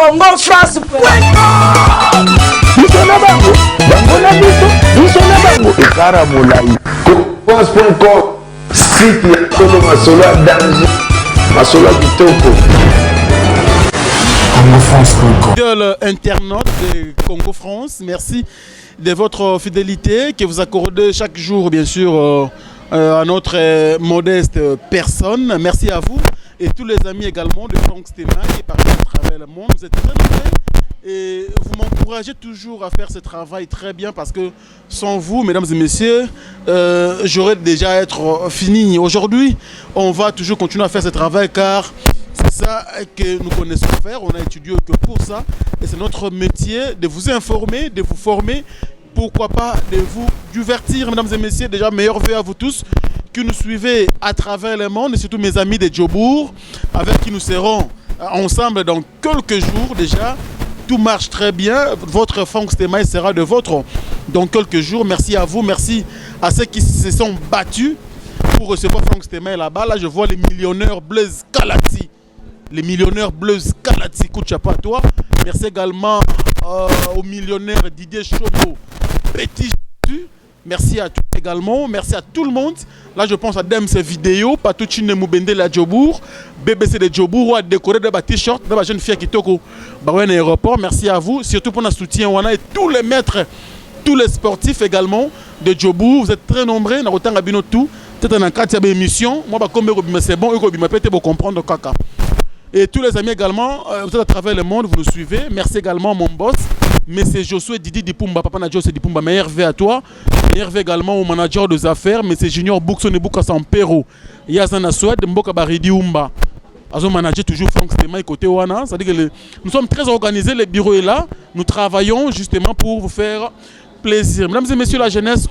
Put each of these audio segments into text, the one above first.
Congo France. France.com site ya solo masolo ya danger masolo ya kitoko. Fidèles internautes de Congo France, merci de votre fidélité que vous accordez chaque jour, bien sûr, à notre modeste personne. Merci à vous et tous les amis également de Franck Stéma qui partagent à travers le monde. Vous êtes très nombreux et vous m'encouragez toujours à faire ce travail très bien parce que sans vous, mesdames et messieurs, j'aurais déjà être fini. Aujourd'hui, on va toujours continuer à faire ce travail car c'est ça que nous connaissons faire. On a étudié que pour ça et c'est notre métier de vous informer, de vous former. Pourquoi pas de vous divertir, mesdames et messieurs. Déjà, meilleur vœu à vous tous qui nous suivez à travers le monde et surtout mes amis de Djobour avec qui nous serons ensemble dans quelques jours déjà. Tout marche très bien. Votre Franck Stéma sera de votre dans quelques jours. Merci à vous. Merci à ceux qui se sont battus pour recevoir Franck Stéma là-bas. Là, je vois les millionnaires Blaise Kalati. Les millionnaires Blaise Kalati. Coup de chapeau à toi. Merci également au millionnaire Didier Chobo. Petit Jésus. Merci à tous également. Merci à tout le monde. Là, je pense à Dems Vidéo, Patuchine Moubende la Djobour, BBC de Djobour, à décorer de t-shirt, de la jeune fille qui est au aéroport. Merci à vous, surtout pour notre soutien. Et tous les maîtres, tous les sportifs également de Djobour. Vous êtes très nombreux. Nous avons abîmé tout. C'est un cadre d'émission. Moi, c'est bon. Et vous comprendre caca. Et tous les amis également, vous êtes à travers le monde, vous nous suivez. Merci également à mon boss, M. Josué Didi Dipumba, Papa Nadjo Dipumba, meilleur V à toi. Meilleur V également au manager des affaires, M. Junior Boukson et Bouka Sampero. Yazana Swed, Mboka Baridi Umba. Azo manager toujours Franck Stéma et côté Wana. C'est-à-dire que nous sommes très organisés, le bureau est là. Nous travaillons justement pour vous faire plaisir. Mesdames et messieurs, la jeunesse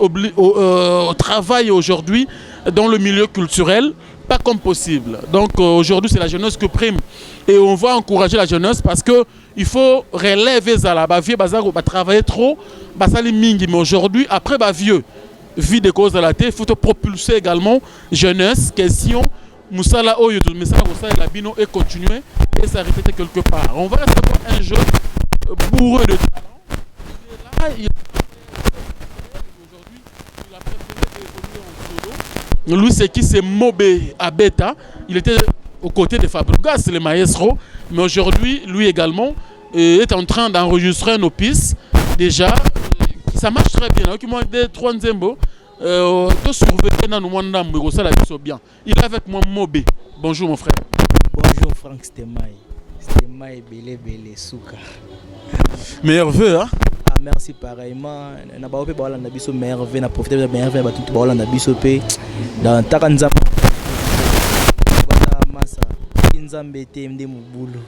travaille aujourd'hui dans le milieu culturel. Pas comme possible. Donc aujourd'hui c'est la jeunesse qui prime et on va encourager la jeunesse parce que il faut relever ça là. Bah vieux bazar va travailler trop, bah ça les mingi. Mais aujourd'hui après bah vieux vie des causes de la terre, il faut te propulser également jeunesse question Moussala Oyo mais ça la bino et continuer et s'arrêter quelque part. On va recevoir un jeune bourreux de talent. Là, lui, c'est qui? C'est Mobé Abeta. Il était aux côtés de Fabregas, le maestro. Mais aujourd'hui, lui également est en train d'enregistrer nos pistes. Déjà, ça marche très bien. Il est avec moi, Mobé. Bonjour, mon frère. Bonjour, Franck Stéma. Stéma est belé, souka. Meilleur vœu, hein? Merci pareillement. Na ba opé ba na biso merveille na profiter de merveille ba tout ba na biso pe dans takanza bata masa kinzambe te mde mubulu.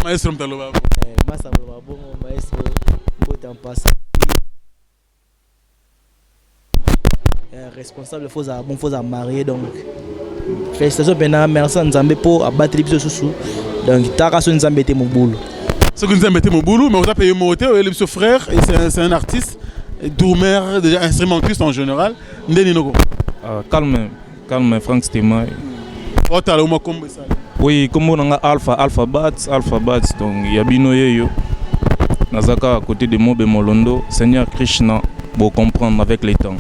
Maestro mtaloba. Masa ba bon maestro bote en passe. Responsable faut à marier donc félicitations bena merci nzambe pour abattre biso susu donc takaso nzambe te mubulu. Ce que nous avons mis mon boulot, mais on a payé mon hôtel, il est frère, et c'est un artiste, doumère, instrumentiste en général. Calme, Franck Stéma. Oui, comme on a Alpha Bats, donc il y a Bino Yeyo. Nazaka à côté de Mobe Molondo, Seigneur Krishna, pour comprendre avec les temps.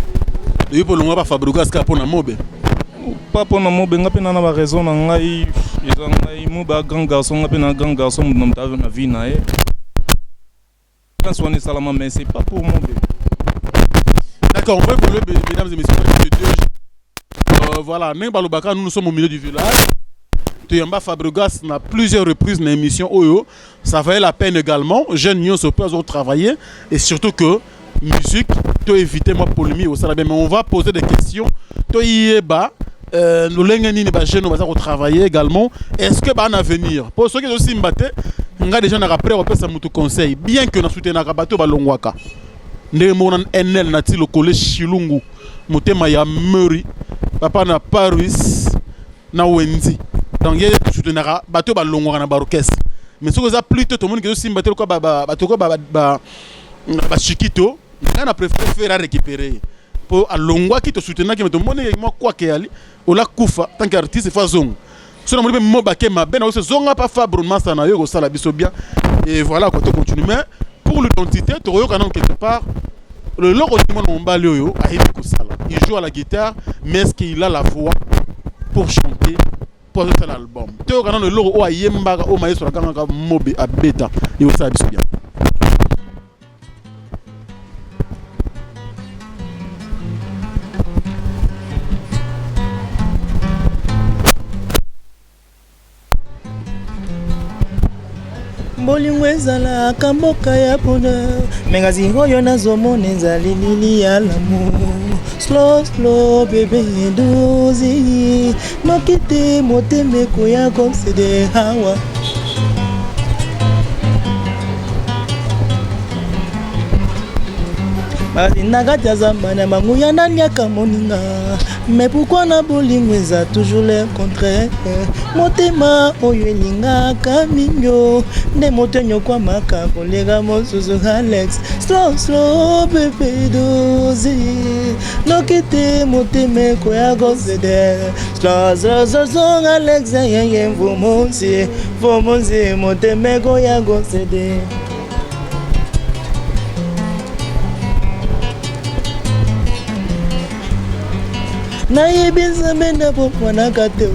Et pour le moment, pas Fabregas, pour la Mobe. Pas pour la Mobe, on a pas raison, on a un grand garçon, un grand garçon, dans la vie. Mais c'est pas pour moi. D'accord, on va évoluer, mesdames et messieurs. Voilà, nous sommes au milieu du village. Tuyamba Fabregas n'a plusieurs reprises dans l'émission Oyo. Ça valait la peine également. Jeunes Nyon se peuvent travailler. Et surtout que musique, tu éviter moi polémique au salabé. Mais on va poser des questions. Tu y es bas. Nous allons travailler également. Est-ce que un avenir pour ceux qui sont aussi mbatté, on a déjà après on peut ça nous conseil bien que nous soutenons bateau balongwaka. Ndé mon NL nati le collège Chilungu. Motema ya Meri. Papa na Paris na Wendy. Donc il y a soutenir bateau balongwaka na barokes. Mais ce que ça plutôt tout le monde qui aussi mbatté quoi bateau quoi ba Chiquito, on a préféré faire récupérer. Pour alongwa qui te soutenir qui me demande moi quoi qu'il y a au la kufa tant qu'artiste fazon Si on a dit moba kema ben on se zonga pas Fabre Massa na yo ça la biso bien et voilà quand on continue mais pour l'identité tu vois quand quelque part le logo du monde on balé yo a il joue à la guitare mais est-ce qu'il a la voix pour chanter pour faire l'album tu vois quand le logo o ayemba o maestro la kanga mobe a beta yo ça biso bien. Bolingo ezalaka mboka ya bonheur mengazi oyo nazomona ezali lili ya l'amour slow slow bébé dozi noki te motema ekoya konsede hawa basi nakati ya zamba na manguya nani akamoninga mais pourquoi na bolingo eza toujours le contraire motema oyo elingaka minyo nde moto enyokwamaka koleka mosusu Alex slow slow bébé dozi noki te motema ekoya kosede slow slow slow slow Alex yeye mvumonzi motema ekoya kosede. Nayebi nzambe na pomwanaka te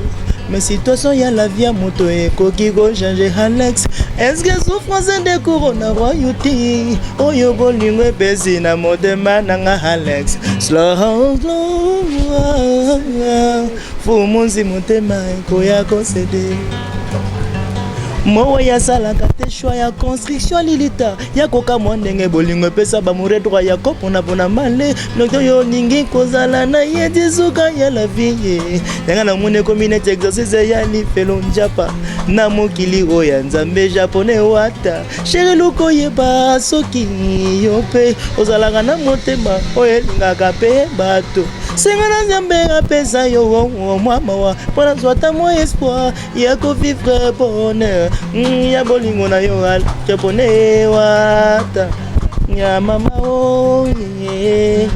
mais situation ya la vie ya moto ekoki kochange Alex est-ce que souffrance de corona royauté oyo bolingo epesi na motema nanga Alex slow fumunzi motema ekoya kosede mowa ya salaka te choix ya construction lilita ya koka mwa ndenge bolingo epesa bamoure droit ya kopona mpona male nokto yo ningi kozala na ye disuka ya la vie yanga na mone ekomi neti exercice ya lifelo njapa na mokili oyo ya nzambe japonais wata sheri luko yeba soki yo mpe ozalaka na motema oyo elingaka mpe bato senga na nzambe apesa yo mwa mawa mpona zwata mwa espoir ya kovivre bonheur ya bolingo na yo japonais wata ya mama oye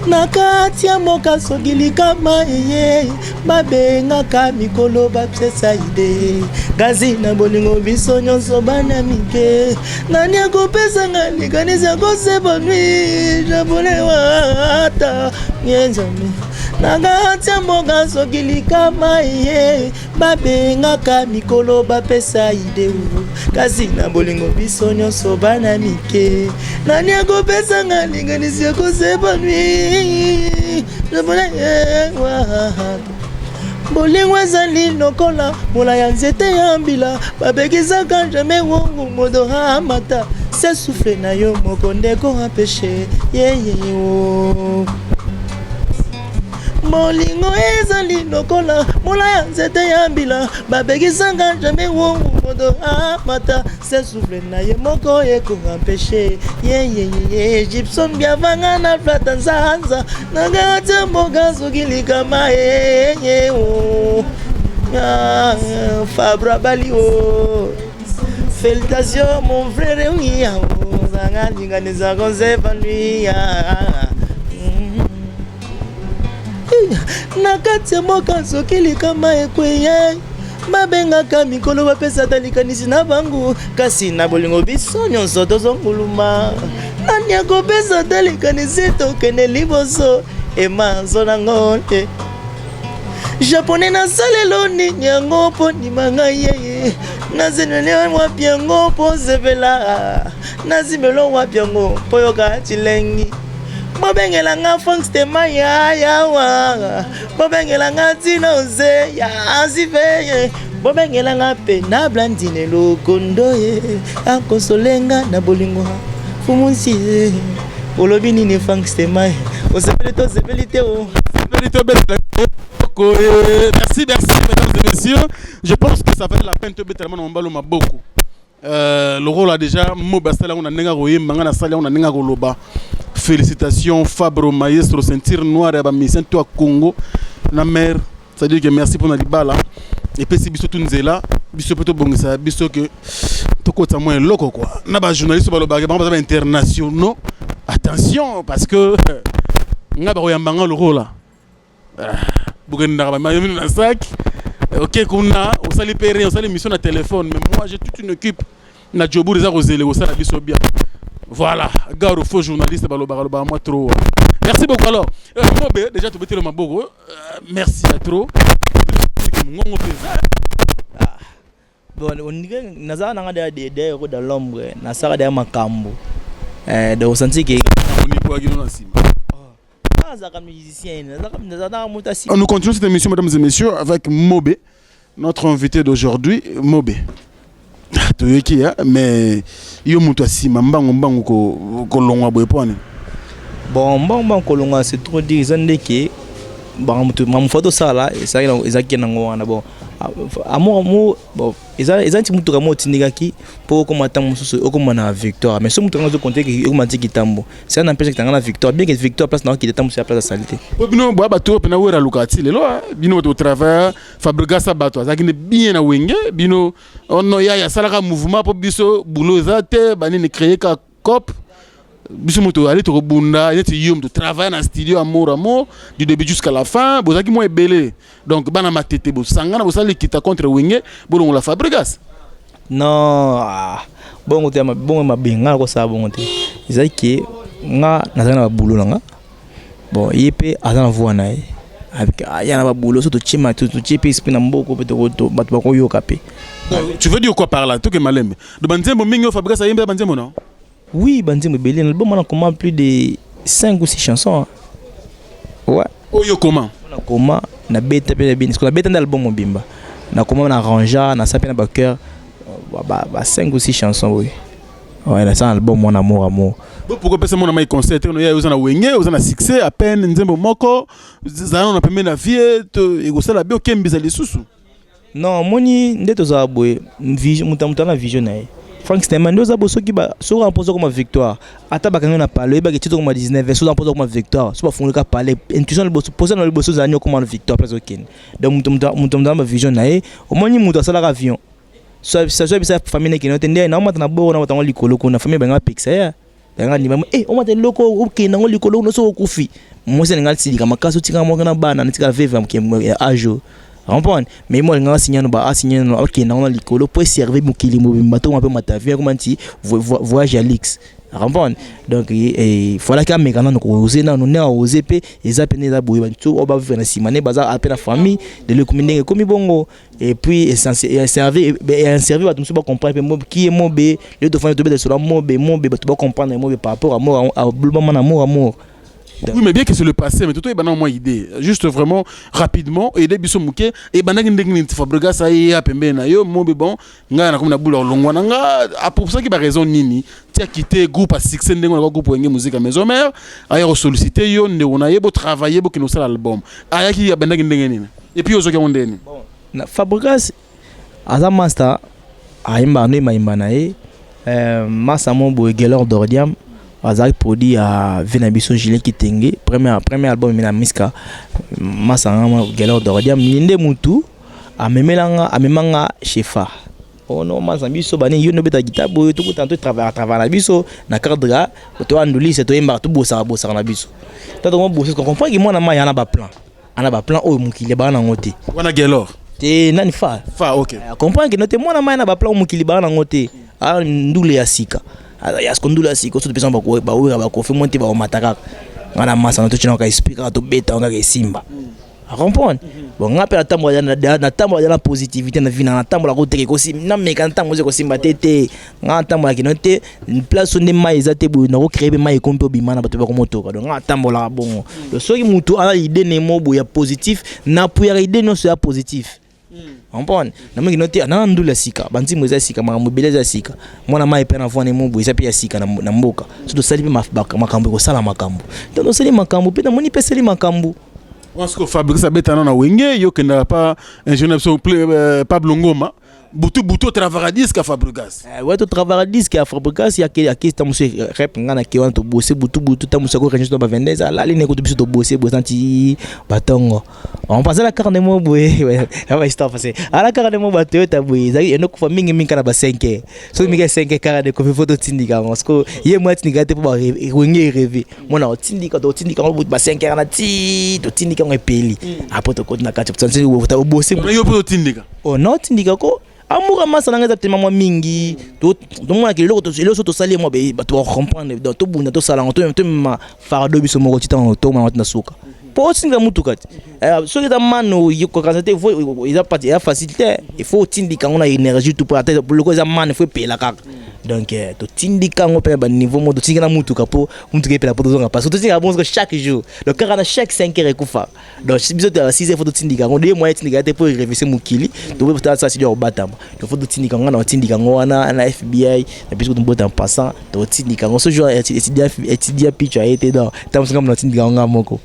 nakati ya mboka soki likama eye babengaka mikolo bapesa ide gazi na bolingo biso nyonso bana mike nani akopesanga likanisi ya kosebanwi japonais wata nzambe nakati ya mboka soki likama eye babengaka mikolo bapesa ide kasi na bolingo biso nyonso bana mike nani akopesanga likanisi ya kosebanwi bolingo ezali lokola mola ya nzete ya mbila babekisaka jamai wongo modo amata se souffle na yo moko ndeko apeshe yeyeyo bolingo ezali lokola mola ya nzete ya mbila babekisanga jamai wongo modo amata se souffle na ye moko ekoampeshe yeyeye Gibson biavanga na flata nzanza nakati ya mboka soki likama yeye Fabra Bali félicitations mon frère oui zanga linganiza konsevanui nakati ya mboka soki likama ekweye babengaka mikolo bapesa talikanisi na bango kasi na bolingo biso nyonso tozonguluma nani akopesa talikanisi tokende liboso emanzo nango te japonais nasalelo nini yango mpo ndimanga yeye nazenele wapi yango mpo zevela nazimelo wapi yango mpo yoka chilengi bobengelanga fongstema ya yawa bobengelanga tina oze ya aziveye bobengelanga pe na blandine lokondo ye akosolenga na bolingo fumunsi olobi nini fongstema osepeli to sepeli te o merci mesdames et messieurs, je pense que ça valait la peine de te tellement on beaucoup. Le rôle a déjà mobasala on a nenga roye mangana sala on a nenga goloba. Félicitations Fabro maestro sentir noir et bamisen toi Congo na mer, ça veut dire que merci pour na libala et puis si biso tunzela biso poto bongisa biso que to kota moins loko quoi. Na ba journaliste ba lo ba internationaux. Attention parce que nga ba royambanga le rôle là. bokenda ba na sac. OK kuna on sali péré on sali mission na téléphone mais moi j'ai toute une équipe na jobu les arosele au sala biso bien. Voilà, gars faux journaliste baloba moi trop. Merci beaucoup alors. Mobe déjà tu bete le maboko. Merci à trop. Ngongo pesa. Bon, on dit que naza nanga de dans l'ombre, na sara de makambo. De ressentir que on y peut agir dans la cime. On nous continue cette émission, mesdames et messieurs, avec Mobe, notre invité d'aujourd'hui, Mobe. Mais yo mutu asima mbango kolongwa boepone. Bon mbango kolongwa c'est trop dire zandeke ba mutu mamufoto sala ezaki nango wana bon amour bon ezanti mutu kamo tindikaki po komata mususu okomana victoire mais ce mutu ngazo compter que okomati kitambo c'est un empêche que tangana victoire bien que victoire place na ki tambo sur la place de salité bino ba bato pena wera lukati lelo bino au travers Fabregas bato azaki bien na wenge bino ono ya salaka mouvement po biso boulot te banini créer ka cop biso moto aller to bunda et yom to travailler dans studio amour du début jusqu'à la fin bozaki mo ebelé donc bana matete bo sangana bo sali kita contre wenge bo la Fabregas non bon te bon ma benga ko sa bon te ezaki nga nazana ba boulot nga bon yepe azana voix na avec yana ba boulot so to chima to chepe esprit na mboko pe to bato ba ko yoka pe. Tu veux dire quoi par là tout que malembe de banzembo mingi Fabregas ayembe banzembo non. Oui, Banzembo Belé, l'album on a comment plus de 5 ou 6 chansons. Ouais. Oh yo comment? On a comment na beta pe bien, parce qu'on a beta dans l'album mon bimba. Na comment on a arrangé, na sapé na cœur 5 ou 6 chansons oui. Ouais, là c'est un album mon amour. Pourquoi personne n'a pas concert on a usana wenge, usana succès à peine nzembo moko, zana na pembe na vie, et go sala bio kembiza lisusu. Non, moni ndeto za boy, vision muta na vision na. Frank Steinman nous a bossé qui ba so remposer comme victoire ata ba na parler ba titre comme 19 so remposer comme victoire so ba fondre ka parler intuition le bosso poser dans le bosso za nyo comme victoire place aucune donc mutum ma vision na e au moins mutu sala avion so bisa famille qui n'entendait na mata na bo na mata likolo ko na famille ba nga pixa ya nga ni mama o mata loko ok na likolo no so kufi mo se nga tsili kama kaso tika mo na bana tika veve mke ajo comprendre mais moi nga signer no ba signer no ok na likolo pour servir mukili mo bato un peu matavia comment ti voyage à l'X comprendre donc il faut que mes canaux nous oser na nous oser pe eza pene za boye bantu oba vivre na simane baza appel la famille de le communiquer comme bongo et puis servir bato nous pas comprendre pe qui est mobe le to faire to be sur mobe bato ba comprendre mobe par rapport à amour. Oui, mais bien que c'est le passé, mais tout est banal, moi, idée. Juste vraiment, rapidement, aider Bissomouké, et banal, il Fabregas, ça y est, à Pembe, na yo, mon bébé, nga, na comme na boule, longwa, nga, pour ça qu'il a raison, Nini, tu as quitté groupe à Sixen, on a groupe pour musique à maison mère, ailleurs sollicité, yo, on a yebo travailler pour qu'il nous sorte l'album. Ailleurs qui a banal, et puis, aux autres, on dit. Fabregas, à sa master, à Imbarné, Maïmbanae, Massa Mombo, Gelor d'Ordiam, Azari produit à Venabiso Gilet Kitenge, premier album Mina Miska, Masanga Gelor d'Ordiam, Minde Mutu, à Memanga Chefa. Oh non, Mazambiso, Bani, Yono Beta Gitabo, tout le temps travailler à Biso, na cadre, tu as andouli, c'est toi, Mbartou Bossa, Bossa, na Biso. T'as donc bossé, qu'on comprend que moi, na Maya, n'a plan. On a plan, oh, mon qu'il est ban en côté. On a Gelor. T'es nani fa. Fa, ok. Comprends que notre moi, na Maya, n'a plan, mon qu'il est ban en côté. Ah, Ndoule Asika. Alors, il y a ce qu'on doit aussi, quand tu peux faire monter au mataka. On a masse, on a tout le expliqué, on a bêta, on a simba. À comprendre. Bon, on a la tambour, de la positivité, on a vu la tambour, la route qui est aussi, non, mais quand on a simba tété, on a tambour qui note, une place où les mailles étaient pour nous recréer des mailles comme pour bimana, pour te moto. Donc, on a tambour là, bon. Le soir, il a l'idée des mots, il y a positif, n'a pas idée, non, c'est positif. Comprendre na mimi note na ndula sika banzi mweza sika mabeleza sika mwana mai pena vone mubu isa pia sika na mboka so to sali makambo ko sala makambo to sali makambo pena moni peseli makambo Parce que Fabregas a bêta na wenge yo kenda pas ingénieur Pablo Ngoma butu travailler disque à Fabregas. Ouais, tu travailles disque à Fabregas, il y a qui est monsieur rap ngana qui want to bosser butu ta musako registre ba vendre ça là les écoute to bosser anti batongo. On passe la carte de mo boy, ouais, va stop passer. À la carte de mo bateau ta boy, ça y est no ko mingi kana ba 5. So mi 5 carte de ko photo tindika parce que yé moi tindika te pour rêver. Moi na tindika ba 5 kana ti to tindika ngepeli. Après to ko na catch up. Tu bosser. Yo pour tindika. Oh non tindika ko amour masa nanga tellement moi mingi to moi ke loko to to sali moi ba to comprendre donc to buna to sala to ma fardo biso mo tita to ma na suka po singa mutu kati so que mano yiko quand c'était il a pas facilité il faut tindika on a énergie tout pour atteindre pour le cause man faut payer la kaka donc to tindika on peut ba niveau mo to tindika mutu kapo mutu ke pela poto zonga parce que to tindika bon chaque jour le cara na chaque 5 heures kufa donc si biso de 6 heures faut to tindika on deux mois tindika te pour réviser mukili to peut ça c'est du batamba to faut to tindika on na tindika on na FBI na biso to bota en passant to tindika on ce jour étudier picture a été dans tam singa na tindika on moko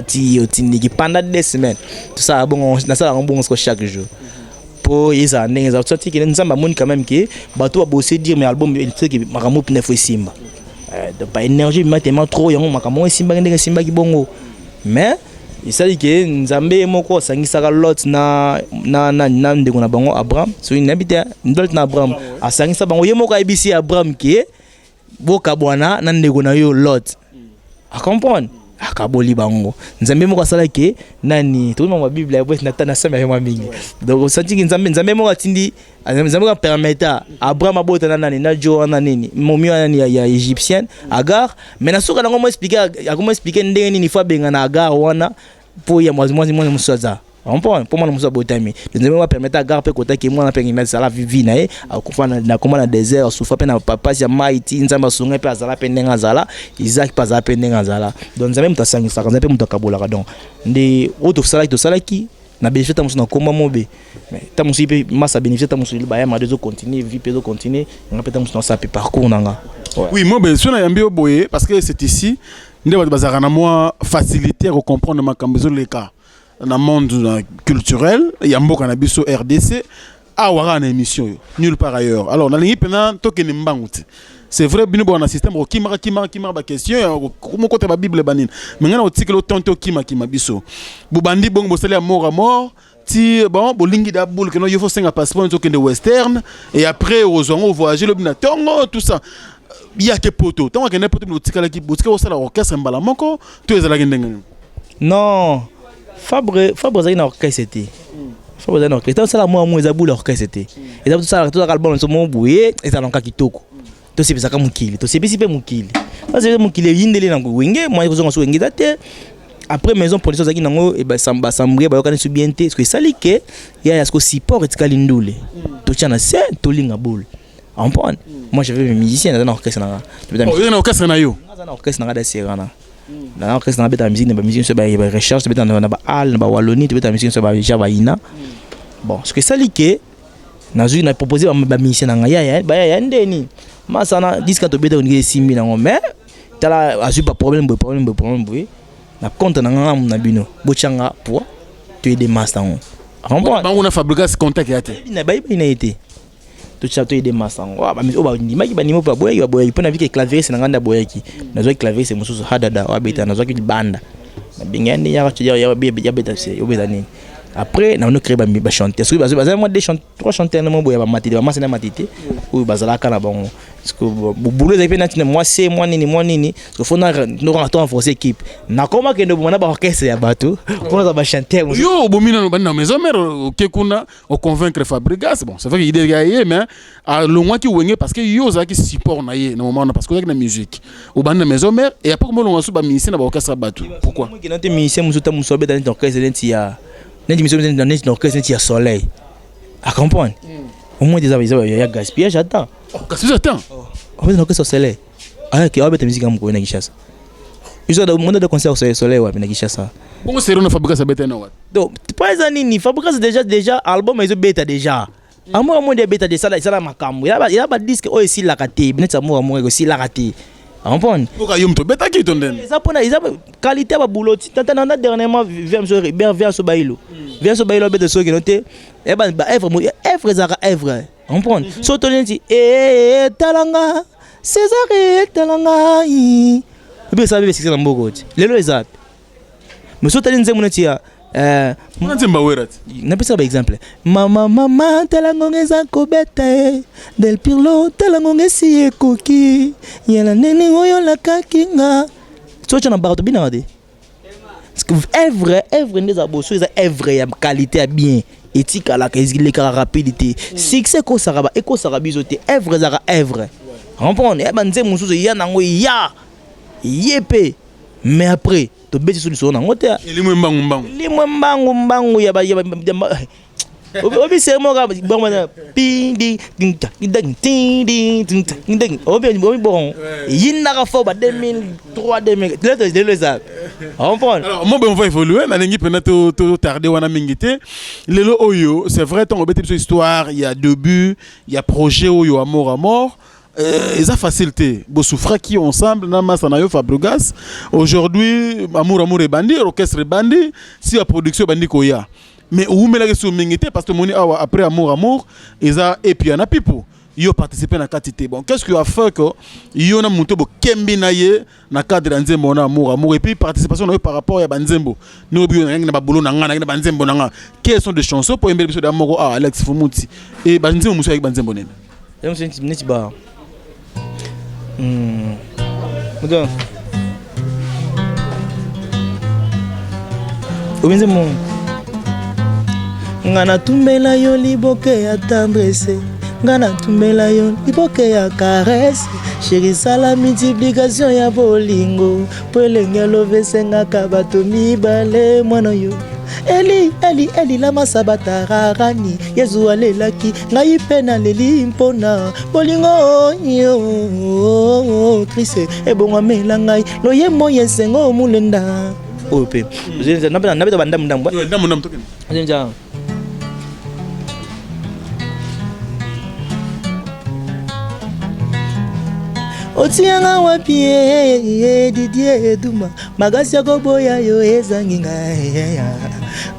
ti tindiki pendant 2 semaines tout ça bon na ça on bon chaque jour pour ils en nez ça sorti que nzamba monde quand même que bateau a bossé dire mais album il sait que makamo pne foi simba de pas énergie tellement trop yango makamo simba ndenge simba ki bongo mais il s'agit que nzambe moko sangisa ka lot na ndeko na bango Abraham so il habite ndol na Abraham asangisa bango ye moko abisi Abraham ke boka bwana na ndeko na yo lot a comprendre akaboli bango nzambe moko asala ke nani to ma bible ya bwes natana sama ya mingi donc senti que nzambe moko atindi nzambe ka permettre Abraham abota na nani na Jo na nini momi nani ya égyptienne Agar mais na soka nango mo expliquer ndenge nini fa benga na Agar wana po ya mwazi musaza on peut pour moi musa botami nzambe va permettre Agar pe kota ke mwana pe ngina sala vivi na ye akufa na koma na désert soufa pe na papa ya maiti nzamba sunga pe azala pe ndenga zala Isaac pa azala pe ndenga zala donc nzambe mutasangi saka nzambe mutakabola donc ndi auto salaki na bénéfice ta musu na komba mobe mais ta musu pe massa bénéfice ta musu ba ya ma deux continuer vie pe continuer nga pe ta musu na sa pe parcours nanga oui moi ben sona yambi oboye parce que c'est ici ndeba bazara na moi faciliter à comprendre makambezo les cas dans le monde culturel, il y a beaucoup de biso RDC, à wara na émission nulle part ailleurs. Alors dans l'équipe pendant token mbangouti. C'est vrai bino bon système ko kimara ba question comment côté ba bible banine. Mais ngana otiki lo tonto kima biso. Bubandi bon bo sala mort à mort. Ti bon bolingi da boule que no il faut 5 passeport token de western et après aux on voyager le bina tongo tout ça. Il y a que poto. Tant que n'importe où tika la ki botika o sala orchestre mbala moko, tu es la ndenga. Non. Fabre zaki na orchestre c'était. Fabre zaki na orchestre. Ça la moi ezabu la orchestre c'était. Et ça tout ça album so mo bouye et ça lonka kitoko. To c'est ça mukili. To c'est pe mukili. Ça c'est mukili yindele na wenge, moi ko zo wenge date. Après maison production zaki nango e ba samba sambre ba yokana subiente parce que ça like ya ce support etikali ndule. To tchana c'est to linga boule. En point. Moi j'avais mes musiciens dans l'orchestre na. Oh, il y a un orchestre na yo. Dans l'orchestre na da serana. Dans l'orchestre na beta musique na musique sur ba recherche beta na ba al na ba Wallonie beta musique sur ba Javaina. Bon, ce que ça like na zo na proposer ba musicien na ya ba ndeni. Masa na disque to beta on 6000 na mais tala azu pas problème na compte na nga na bino bochanga pour tu es des masters on a fabriqué ce contact yate na ba ina été tout ça tu es des masters wa ba ni maki ba ni mo pa boya pona vike clavier c'est na nganda boyaki na zo clavier c'est mususu hadada wa beta na zo ki banda na bingani ya beta c'est yo beta ni après na on crée ba chanter parce que ba moi des chanteurs trois chanteurs na mo boya ba matite ba masina matite ou bazala kana bon parce que boulot za pena tina moi c'est moi nini parce que faut nous renforcer équipe na koma ke ndo bona ba orchestre ya bato pour za ba chanter yo bomina no bana maison mère ke kuna o convaincre Fabregas bon c'est vrai qu'il idée gagner mais à loin qui wenge parce que yo za ki support na ye na moment parce que na musique au bana maison mère et après comment on so ba musicien na ba orchestre bato pourquoi moi qui n'était musicien musuta musobe dans orchestre ya n'indi mission dans orchestre ya soleil à comprendre au moins des il y a gaspillage attends gaspillage attends en fait l'orchestre soleil ah qui a bête musique am ko na Kinshasa ils ont demandé de concert au soleil wa na Kinshasa bon c'est on Fabregas bête na wa donc pas nini Fabregas déjà album ils ont bêta déjà amour de bêta de ça la makambo il y a pas disque o ici la kate net amour ko si la kate comprendre Pourquoi yom to beta qui tonden? Ils ont qualité à boulot. T'entends dernièrement vers ce bailo. Vers ce bailo de ceux qui noté. Eh ben Èvre zara Èvre. Comprendre. Surtout dit talanga César talanga. Et puis ça veut c'est dans beaucoup. Les lois exact. Mais surtout dit mon tia On dit mbawerat. n'a pas ça par exemple. Mama talangongeza kobeta del pirlo talangongesi ekoki. Yala nene oyo la kakinga. Tu vois na bato bina de. Parce que Èvre des abosso, ils Èvre ya qualité à bien. Éthique à la rapidité. Succès ko saraba et ko sarabizoté. Èvre zara Èvre. Comprendre. Eh ben nze mususu ya nango ya. Yepé. Mais après to beti solution nango te. Limwe Mbangu ya ba obi sermo ga bon ping ding ding ding ding ding obi bon yinna ka fo ba 2003 2000 alors moi on va évoluer na ngi pena to tarder wana mingité lelo oyo c'est vrai ton obeti biso histoire il y a début il y a projet oyo amour à mort ils ont facilité bo souffra qui ensemble na masanayo Fabregas aujourd'hui amour et bandi orchestre bandi si la production bandi koya mais où me la question mingité parce que moni après amour ils a et puis na pipo yo participer na quantité bon qu'est-ce que a fait que yo na monté bo kembi na ye na cadre nzembo na amour et puis participation na par rapport à banzembo no bi na ba bolo na nga na banzembo na nga quelles sont des chansons pour embeler biso d'amour Alex Fumuti et banzembo muso avec banzembo nene donc c'est une petite bar donc obenzemo ngana tumbela yo liboke ya tendresse ngana tumbela yo liboke ya caresse chérie sala multiplication ya bolingo polenge lovesenga kabato mibale mwana yo Eli lama sabata rarani Yezu alelaki ngai pena leli mpona bolingo yo triste ebonga mela ngai loye moye sengo mulenda ope nabeta bandam njenja otianga wapi Didier Duma magasi yako boya yo ezangi ngai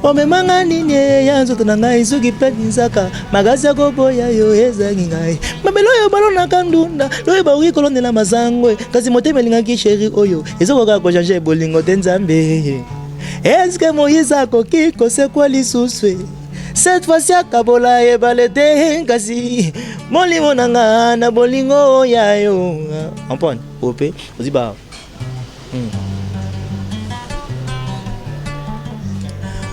omemanga nini ya nzoto na ngai soki peti nzaka magasi yako boya yo ezangi ngai mabelo yo balona kandunda loyo baoki kolondela mazangwe kasi motema elingaki sheri oyo ezokoka kochange bolingo te nzambe eske Moïse akoki kosekwa lisusu cette fois-ci akabola ebale te kasi molimo nanga na bolingo ya yo ampone ope oziba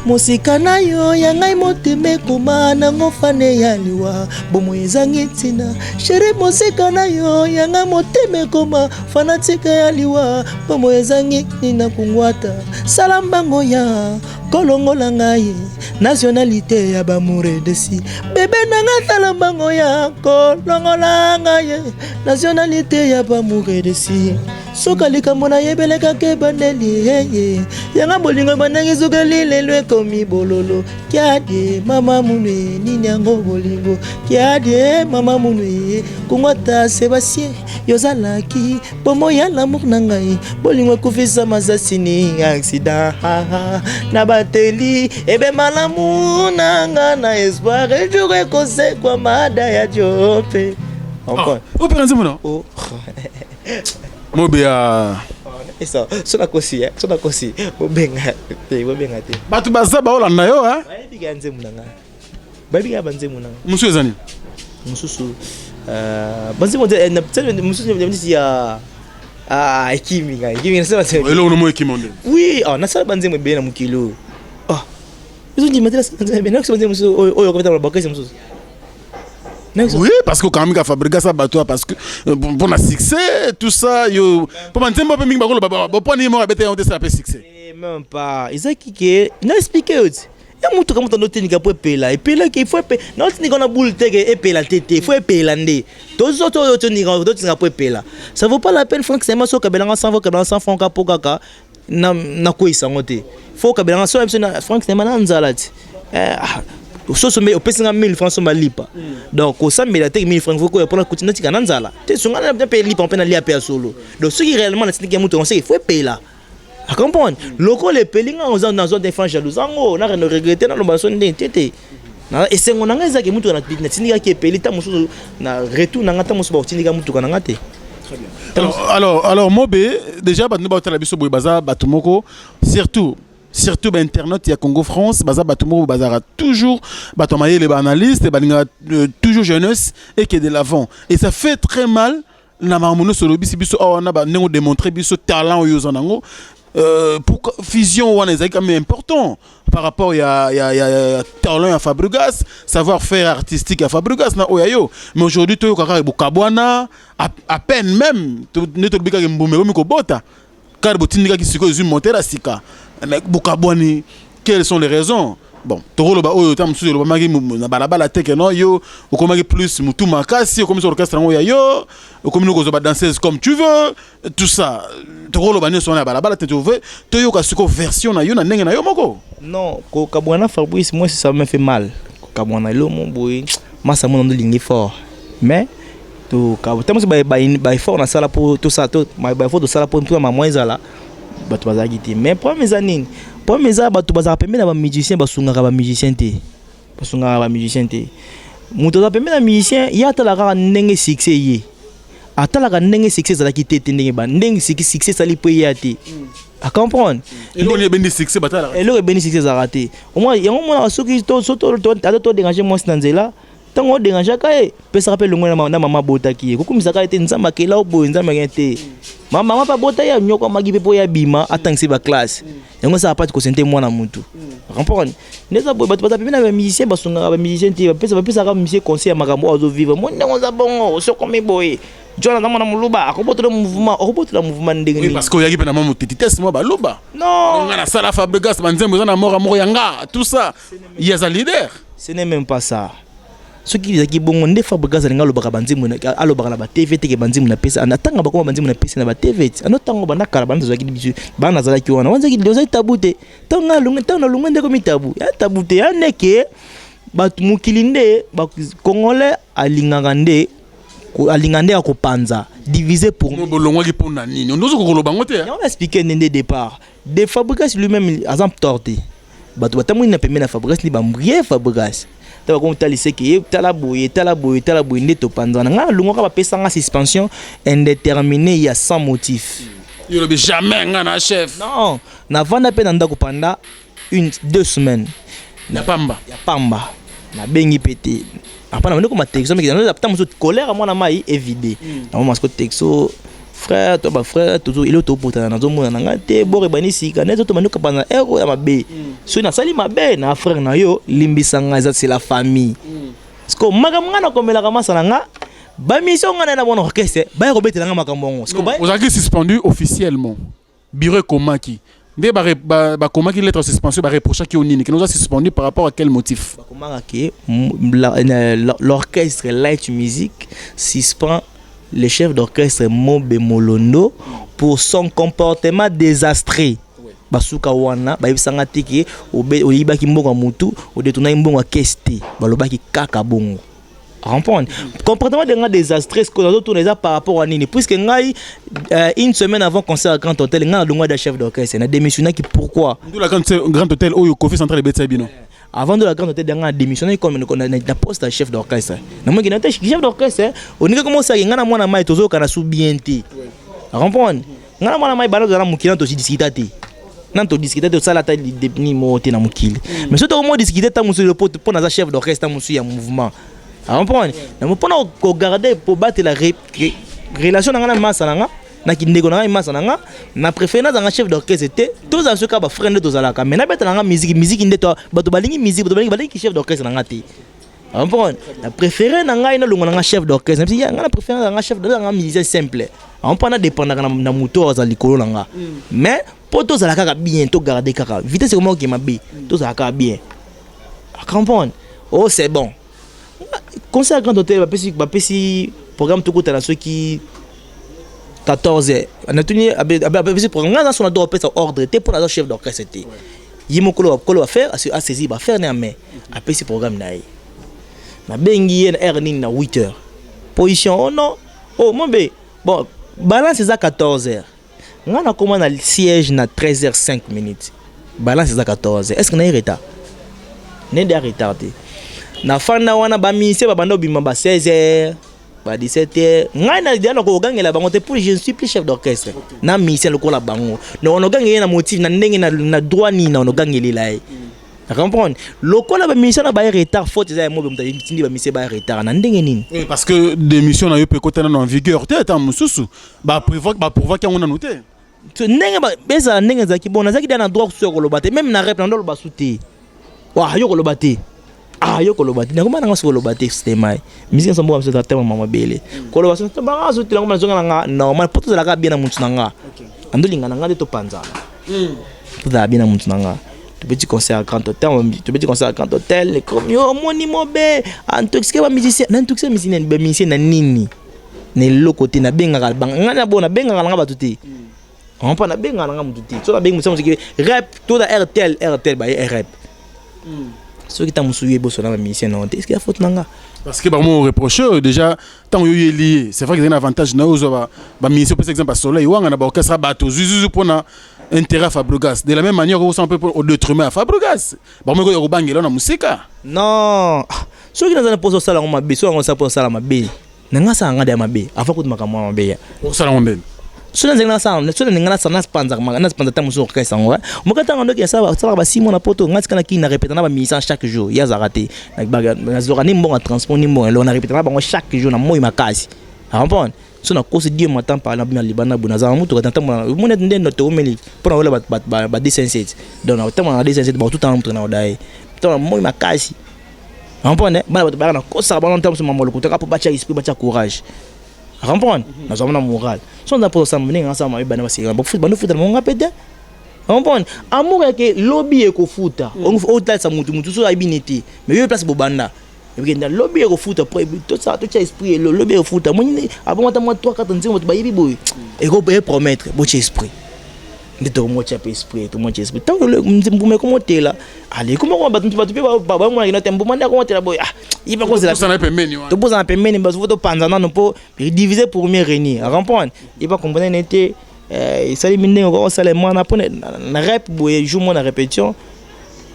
musika na yo ya ngai motema ekoma nango fane ya liwa bomo ezangi ntina sheri musika na yo ya ngai motema ekoma fanatika ya liwa bomo ezangi ntina kungwata sala mbango ya kolongola ngai nationalité ya bamure desi bebe nanga tala mbango ya kolongola ngai nationalité ya bamure desi soka likambo na yebeleka ke bandeli yanga bolingo bandangi soka lilelo ekomi bololo kiadie mama munwe nini yango bolingo kiadie mama munwe kungwata Sébastien yozalaki bomo ya l'amour na ngai bolingo ekufisa masasini accident na bateli ebe malamu nanga na espoir ejour ekosekwa mada ya jope encore opera nzembo oh mobia eso sona kosi obenga te batu baza ba olanda yo biga nzembo nanga biga banzembo nanga musu ezani mususu banzembo na mususu ndimisi ya ekimi na sema elo no mo ekimi onde oui na sala banzembo be na mukilo ils ont dit maintenant c'est bien que c'est mususu oyo kometa bakasi mususu. Oui, parce que quand même, Fabregas a battu parce que pour le succès, tout ça, pour man tempo mingi bakolo ba ni mo abete on te ça succès. Même pas. Ils ont qui n'a expliqué aussi. Ya mutu kama tono tenika po pela. Et pela qu'il faut pe. Non tenika na boule teke et pela tete, faut pela ndé. Tous autres tenika po pela. Ça vaut pas la peine Franck c'est maso kabelanga sans francs kapo kaka na ko isangote. Faut kabelanga so Franck c'est mananzalati. au pesa 1000 francs so malipa donc au ça mais la 1000 francs faut pour la continuer tika nanzala te songa na payer lipa on peut aller à solo donc ce qui réellement la tiki mutu on sait il faut payer là à comprendre loko les pelinga aux dans zone des francs jalousango na ne regretter na lomba son tete na esengo nanga ezaki mutu na tindika ki payer ta musu na retour na ngata musu ba tindika mutu kana ngate. Alors Mobé déjà ba neba otala biso boy baza batumoko surtout internet il y a Congo France baza batumoko bazara toujours batomaye les analystes balinga toujours jeunesse et qui est de l'avant et ça fait très mal na mamono solo biso na ba nengo démontrer biso talent au yozanango pour fusion wana ezaki quand même important par rapport à talent à Fabregas, savoir-faire artistique à Fabregas na oyayo mais aujourd'hui to kaka bukabwana à peine même ne to bika mbumero miko bota car botindika ki siko zu monter à sika mais bukabwani quelles sont les raisons bon tokolo ba oyo tam suzo lo maki na balabala teke no yo okomaki plus mutu makasi okomi sur orchestre ngo ya yo okomi no kozo ba danseuse comme tu veux tout ça tokolo ba nyo na balabala te trouver to yo ka siko version na yo na ndenge na yo moko non ko kabwana Fabrice moi ça me fait mal ko kabwana lo mon boy masa mon ndo lingi fort mais to ka tamo ba fort na sala pour tout ça tout ba fort de sala pour ma moins là bato bazaki te mais pour mes années pour mes bato bazaka pembe na ba musicien basungaka ba musicien te muto za pembe na musicien ya atalaka ndenge succès ye atalaka ndenge succès zalaki te ndenge ba ndenge succès sali po ye ate à comprendre elo ne bendi succès batala elo bendi succès za raté au moins yango mona soki to déranger moi stanzela tango déranger kae pesa rappel ngona na mama botaki kokumisa kae te nzamba kela obo nzamba ngete mama pa bota ya nyoko magibe po ya bima atangisi ba classe yango ça pas ko sente mwana mutu comprendre neza boy bato bazape na ba musicien basonga ba musicien te pesa ka musicien conseil makambo ozo vivre mon ndongo za bongo so comme boy jona na mwana muluba akobotola mouvement ndenge oui parce que yaki pe na mama tititesse moi baluba non ngana sala Fabregas banzembo za na moko yanga tout ça il y a un leader ce n'est même pas ça ce qui est bon on Fabregas nga lobaka banzimu alobaka na ba TV te ke banzimu na pesa anatanga bakoma banzimu na pesa na ba TV anotango bana kala bana zaki bisu bana zala ki wana wanzaki doza tabute tanga lunga ndeko mitabu ya tabute ya neke batu mukilinde ba congolais alingangande ya kopanza divisé pour bolongwa ki pona nini ndozo ko koloba ngote on va expliquer dès départ de Fabregas lui-même exemple torté batu batamu na pembe na Fabregas ni bambrier Fabregas ta ko talise ki tala boye ndeto panzana nga lungo ka pesa nga suspension indéterminée il y a sans motif yo le jamais nga na chef non na vanda pe na ndako panda 2 semaines na pamba na bengi pété apana ndeko ma texto mais na ta muso colère moi na mai évidé na moi parce que texto frère toi ba frère toujours il auto potana na zomo na ngate bore banisi ka nezo to manuka pana ero ya mabe so na sali mabe na frère na yo limbisanga za c'est la famille parce que makamanga na komela kama sananga ba mission ngana na bono orchestre ba ko betela nga makambongo parce que ba vous avez suspendu officiellement bureau komaki ndé ba komaki lettre suspension ba reprocher ki onini qui nous a suspendu par rapport à quel motif ba komanga ke l'orchestre Light Music suspend le chef d'orchestre Mobé Molondo pour son comportement désastreux. Basuka wana bayibisanga tiki oyibaki mbongo mutu odetuna mbongo kesti balobaki kaka bongo. Comprendre comportement de désastreux ce que nous tourner ça par rapport à nini puisque ngai une semaine avant concert à Grand Hôtel nga longwa de chef d'orchestre na démissionné qui pourquoi de la Grand Hôtel oyo Kofi Central Betsa Bino avant de la Grande Hôtel d'anga démissionné comme na poste chef d'orchestre na moi qui n'était chef d'orchestre on dit comment ça ngana mwana mai tozo kana sou bien te comprendre ngana mwana mai bana za mukila to discuter nan to discuter de ça la taille ni moté na mukili mais surtout comment discuter ta musu le pote pour na chef d'orchestre musu ya mouvement comprendre na mo pona ko garder pour battre la relation ngana masa nanga na kindeko na masa nanga na préférence nga chef d'orchestre te tous en ce cas ba frère to zalaka mais na beta nga musique ndeto bato balingi musique bato balingi chef d'orchestre nanga te comprendre na préféré na nga ina lungo nga chef d'orchestre mais nga na préférence nga chef d'orchestre nga musicien simple on pas na dépendre na moto za likolo nanga mais pour to zalaka bien to garder kaka vitesse comment qui mabe to zalaka bien comprendre oh c'est bon concert Grand Hôtel ba pesi programme tout côté na ceux qui 14 on a tenu avec programme dans son ordre ordre était pour la chef d'orchestre yimo kolo va faire a saisi va faire na mais après ce programme na yi na bengi en heure ni na 8h position oh non oh mon bé bon balance c'est à 14h ngana comment na siège na 13h05 balance c'est à 14h est-ce que na retard n'est de retardé na fanda wana ba mise ba bando bima ba 16h ba 17h ngai na dia na ko gangela bango te pour je ne suis plus chef d'orchestre na mise le ko la bango no ono gangela na motif na ndenge na droit ni na ono gangela comprendre lokola ba mission na ba retard faute za mo be mutandi tindi ba mission ba retard na ndenge nini parce que des missions na yo pe kota na en vigueur te ta mususu ba pourvoir ki on a noté ndenge ba beza ndenge za ki bona za ki na droit so ko lobate même na rep na ndo ba souté wa yo ko lobate yo ko lobate na komana ngaso ko lobate système musique nsambo ba so tellement mama bele ko lobate to ba ngaso tila ngoma zonga nga normal poto za ka bien na muntu nga andolinga na nga to panza to da bien na muntu nga tu petit concert à grand hôtel les comme yo moni mobe antoxique ba musicien na antoxique musicien ba musicien na nini ne lo côté na benga ka banga na bona benga ka nga batuti on pas na benga nga mututi so la benga musicien rap to da RTL ba rap ceux qui t'a moussoué bosso na ba musicien non est-ce qu'il y a faute nanga parce que bah moi reproche déjà tant yo est lié c'est vrai qu'il y a un avantage na ozo ba musicien par exemple à Soleil wanga na ba orchestre bateau zuzu pona intérêt à Fabregas de la même manière on sent un peu au détriment à Fabregas ba mo ko bangela na musika non ceux qui dans poso sala ngoma be so ngoma sa poso sala mabe nanga sa ngada mabe afa kutu makamwa mabe o sala ngombe sona ngana sa sona ngana sa na spanza na spanza ta muso orchestre ngo mokata ngando ki sa ba simo na poto ngati kana ki na répéter na ba mission chaque jour ya za raté na zora ni mbonga transport ni mbonga lo na répéter na ba chaque jour na moi makasi comprendre so na cause Dieu m'attend par la bien libana buna za mutu ka tantama mona ndende no to meli pona wala ba D57 donc na tama na D57 ba tout en mutu na odai to moi makasi comprendre ba na kosa ba na tama so mamolo kutaka po bacha esprit bacha courage comprendre na zo na moral so na po sa mninga ensemble ba na basira ba foot ba no foot mo ngapete comprendre amour ke lobby e ko futa on hotel sa mutu so abinete mais yo place bobanda et dans lobby au foot après tout ça tout esprit le lobby au foot moi avant moi 3 4 ans tu bayibi boy et ko peut promettre bon esprit de tout moi esprit tout moi esprit tant le me comment t'es là allez comment on va tu pas moi il a tempo manda comment t'es là boy il va cause là ça na pemeni tu poses en pemeni parce que panza non pour diviser pour mieux régner comprendre il va comprendre n'était ça les mine on ça les moi na rep boy joue moi na répétition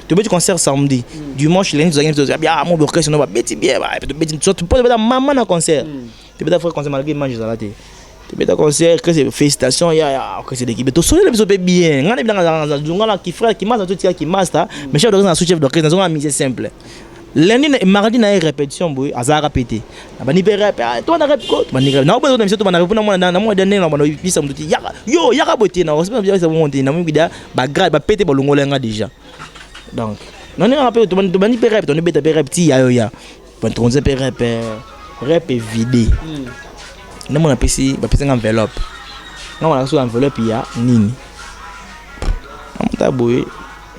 tu peux concert samedi dimanche lundi tu vas bien mon orchestre non va bêti bien tu peux pas maman na concert tu peux faire concert malgré mange ça là tu peux concert que c'est félicitations ya que c'est l'équipe tu sonnes les peu bien ngana bien ngana qui frère qui master tout qui master mais chef d'orchestre chef d'orchestre dans une mise simple lundi et mardi na répétition boy azara répéter ba ni rep toi na rep ko ba ni na ba na to na rep na mo dernier na ba no pisa mtuti yo ya ka boté na on bien ça monter na mo bida ba grade ba péter ba longolenga déjà donc non non rappelle tu bani rep tu beta rep ti ya bon tu on rep est vidé na mon apesi ba pesa enveloppe na on a sur enveloppe ya nini amta boy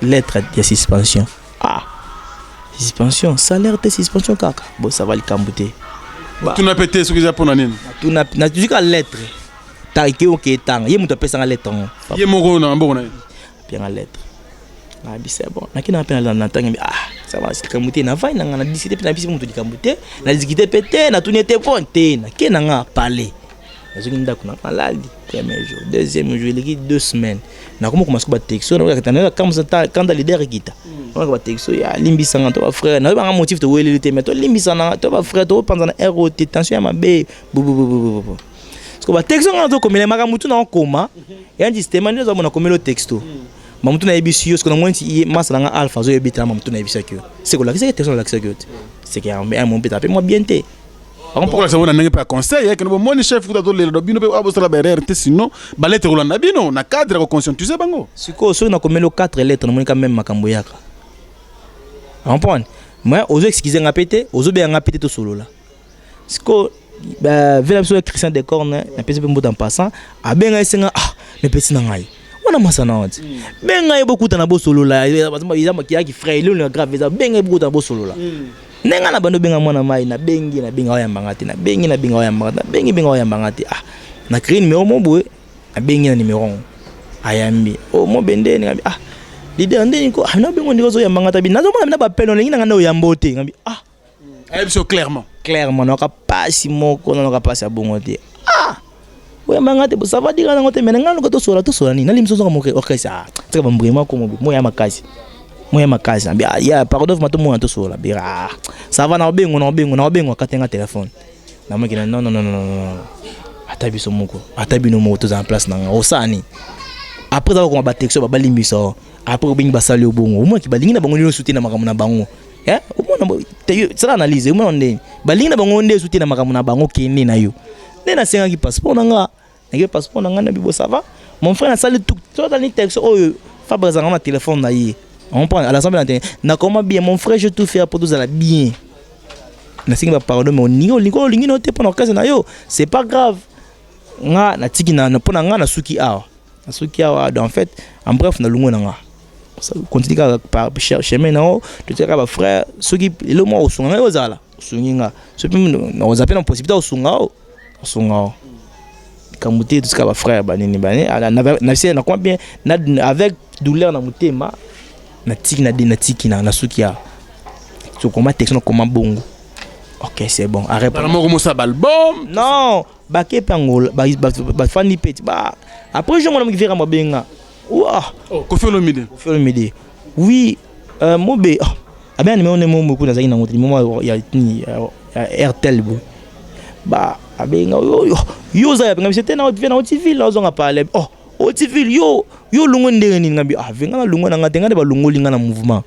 lettre de suspension suspension salaire de suspension kaka bon ça va le cambuter tu n'as pété ce que j'ai pour nani tu na tu ka lettre ta ke o ke tang ye muto pesa lettre ye moko na mbona bien lettre c'est bon nakina pena na tanga ça va c'est cambuter na vai na discuter pena bisi muto cambuter na discuter pété na tourner téléphone té na ke na nga parler na zoki ndako na maladi premier jour deuxième jour il y a 2 semaines na comment commence ba texto na ka comme ça quand leader kita on va texto ya limbisa nga to ba frère na ba motif to wele te mais to limbisa na to ba frère to pendant ROT tension ya mabe bu parce que ba texto nga to comme les magamutu na koma ya système ndio za mona komelo texto mamutu na ebisi yo ce que na mwenti masala nga alpha zo ebita mamutu na ebisa kyo c'est que la texto la kyo c'est que un mon pétape moi bien té pourquoi ça on n'a pas conseil que no mon chef futa to le do bino be abosala ba RRT sinon ba lettre rolanda bino na cadre ko conscientiser bango siko so na komelo 4 lettres na monika même makambo yaka comprendre moi ozo excuser nga pété ozo be nga pété to solo là siko ba vela so Christian de Corne na pese pe mboda en passant abenga esenga mais petit na ngai wana masana wati benga yebo kuta na bo solo là bazama ki frère le grave za benga yebo kuta na bo solo là nenga na bando benga mwana mai na bengi na benga oya mbangati na bengi na benga oya mbangati na bengi benga oya mbangati na créer numéro mo boy na bengi na numéro ayambi mo bende ni leader ndeni ko na bengo ndiko zo yambanga tabi nazo mona na ba pelo lengi na ngana yambote ngambi Ayebiso clairement na ka pasi moko na ka pasi abongo te yambanga te ça va dire na ngote mena ngalo ko to sola ni na limso zo mo okesa tsaka ba mbrima ko mo ya makasi ngambi ya pardon mato mo to sola bira ça va na bengo katenga téléphone na mo kina non atabiso moko atabino mo to za en place na osani après ça on va texto ba limbisa après bingi basali obongo moi ki balingi na bango ni soutenir na makamuna bango au moins ça analyse au moins on balingi na bango ndé soutenir na makamuna bango kene na yo na senga ki passeport nanga na bibo ça va mon frère na sali tout dans ni texto oyo Fabrice na téléphone na yi on prend à l'assemblée na comment bien mon frère je tout faire pour tout ça bien na singi ba pardon mais on lingi no te pour na yo c'est pas grave nga na tiki na pona nga na suki awa en fait en bref na lungo na nga ça continue par chemin na o tu te ba frère suki le mo osunga yo zala osunga ce puis on appelle en possibilité osunga kamute tout ça ba frère banini na quoi bien avec douleur na mutema na tiki na suki awa so comment texte comment bongo. Ok, c'est bon. Arrête. Non, baké pangol, fani petit. Après je m'en vais à ma benga. Ouah. Oh, Kofi Olomide. Oui, mobe. Ah bien, mais on est beaucoup dans un autre moment. Il y a RTL. Abenga yo za ya c'était na civil là on a parlé. Oh, au civil yo lungo ndeni ngabi. Venga na lungo na ngatenga ba lungo linga na mouvement.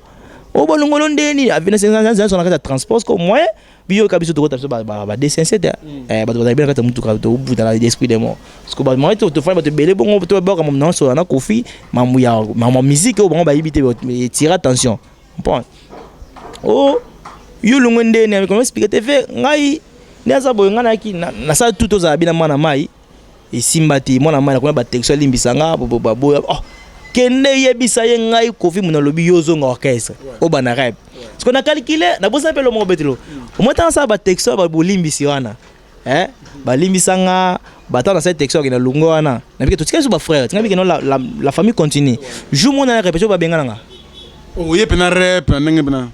Oh ba lungo ndeni avena 500 sur la transport comme moyen. Bio kabiso to ba D57 ba bien kata mutu ka to buta la esprit de mort parce que ba moi to fa ba to belé bon to ba comme non so na Kofi mamu ya ma musique o bon ba yibite tire attention bon oh yo lungonde ne comme expliquer te fait ngai ne za boy ngana ki na sa tout za bina mana mai e simbati mona mai na ko ba texte limbisanga bo oh kende yebisa ye ngai Kofi muna lobi yozo nga orchestre o bana rap parce qu'on a calculé na bosa pe lo mo betelo au moins tant ça ba texte ba bolimbisi wana ba limbisanga ba tant cette texte na lungo wana na bike to tika so ba frère tinga bike no la famille continue jour mon na répétition ba benga nga oh ye pena rap na ngebe na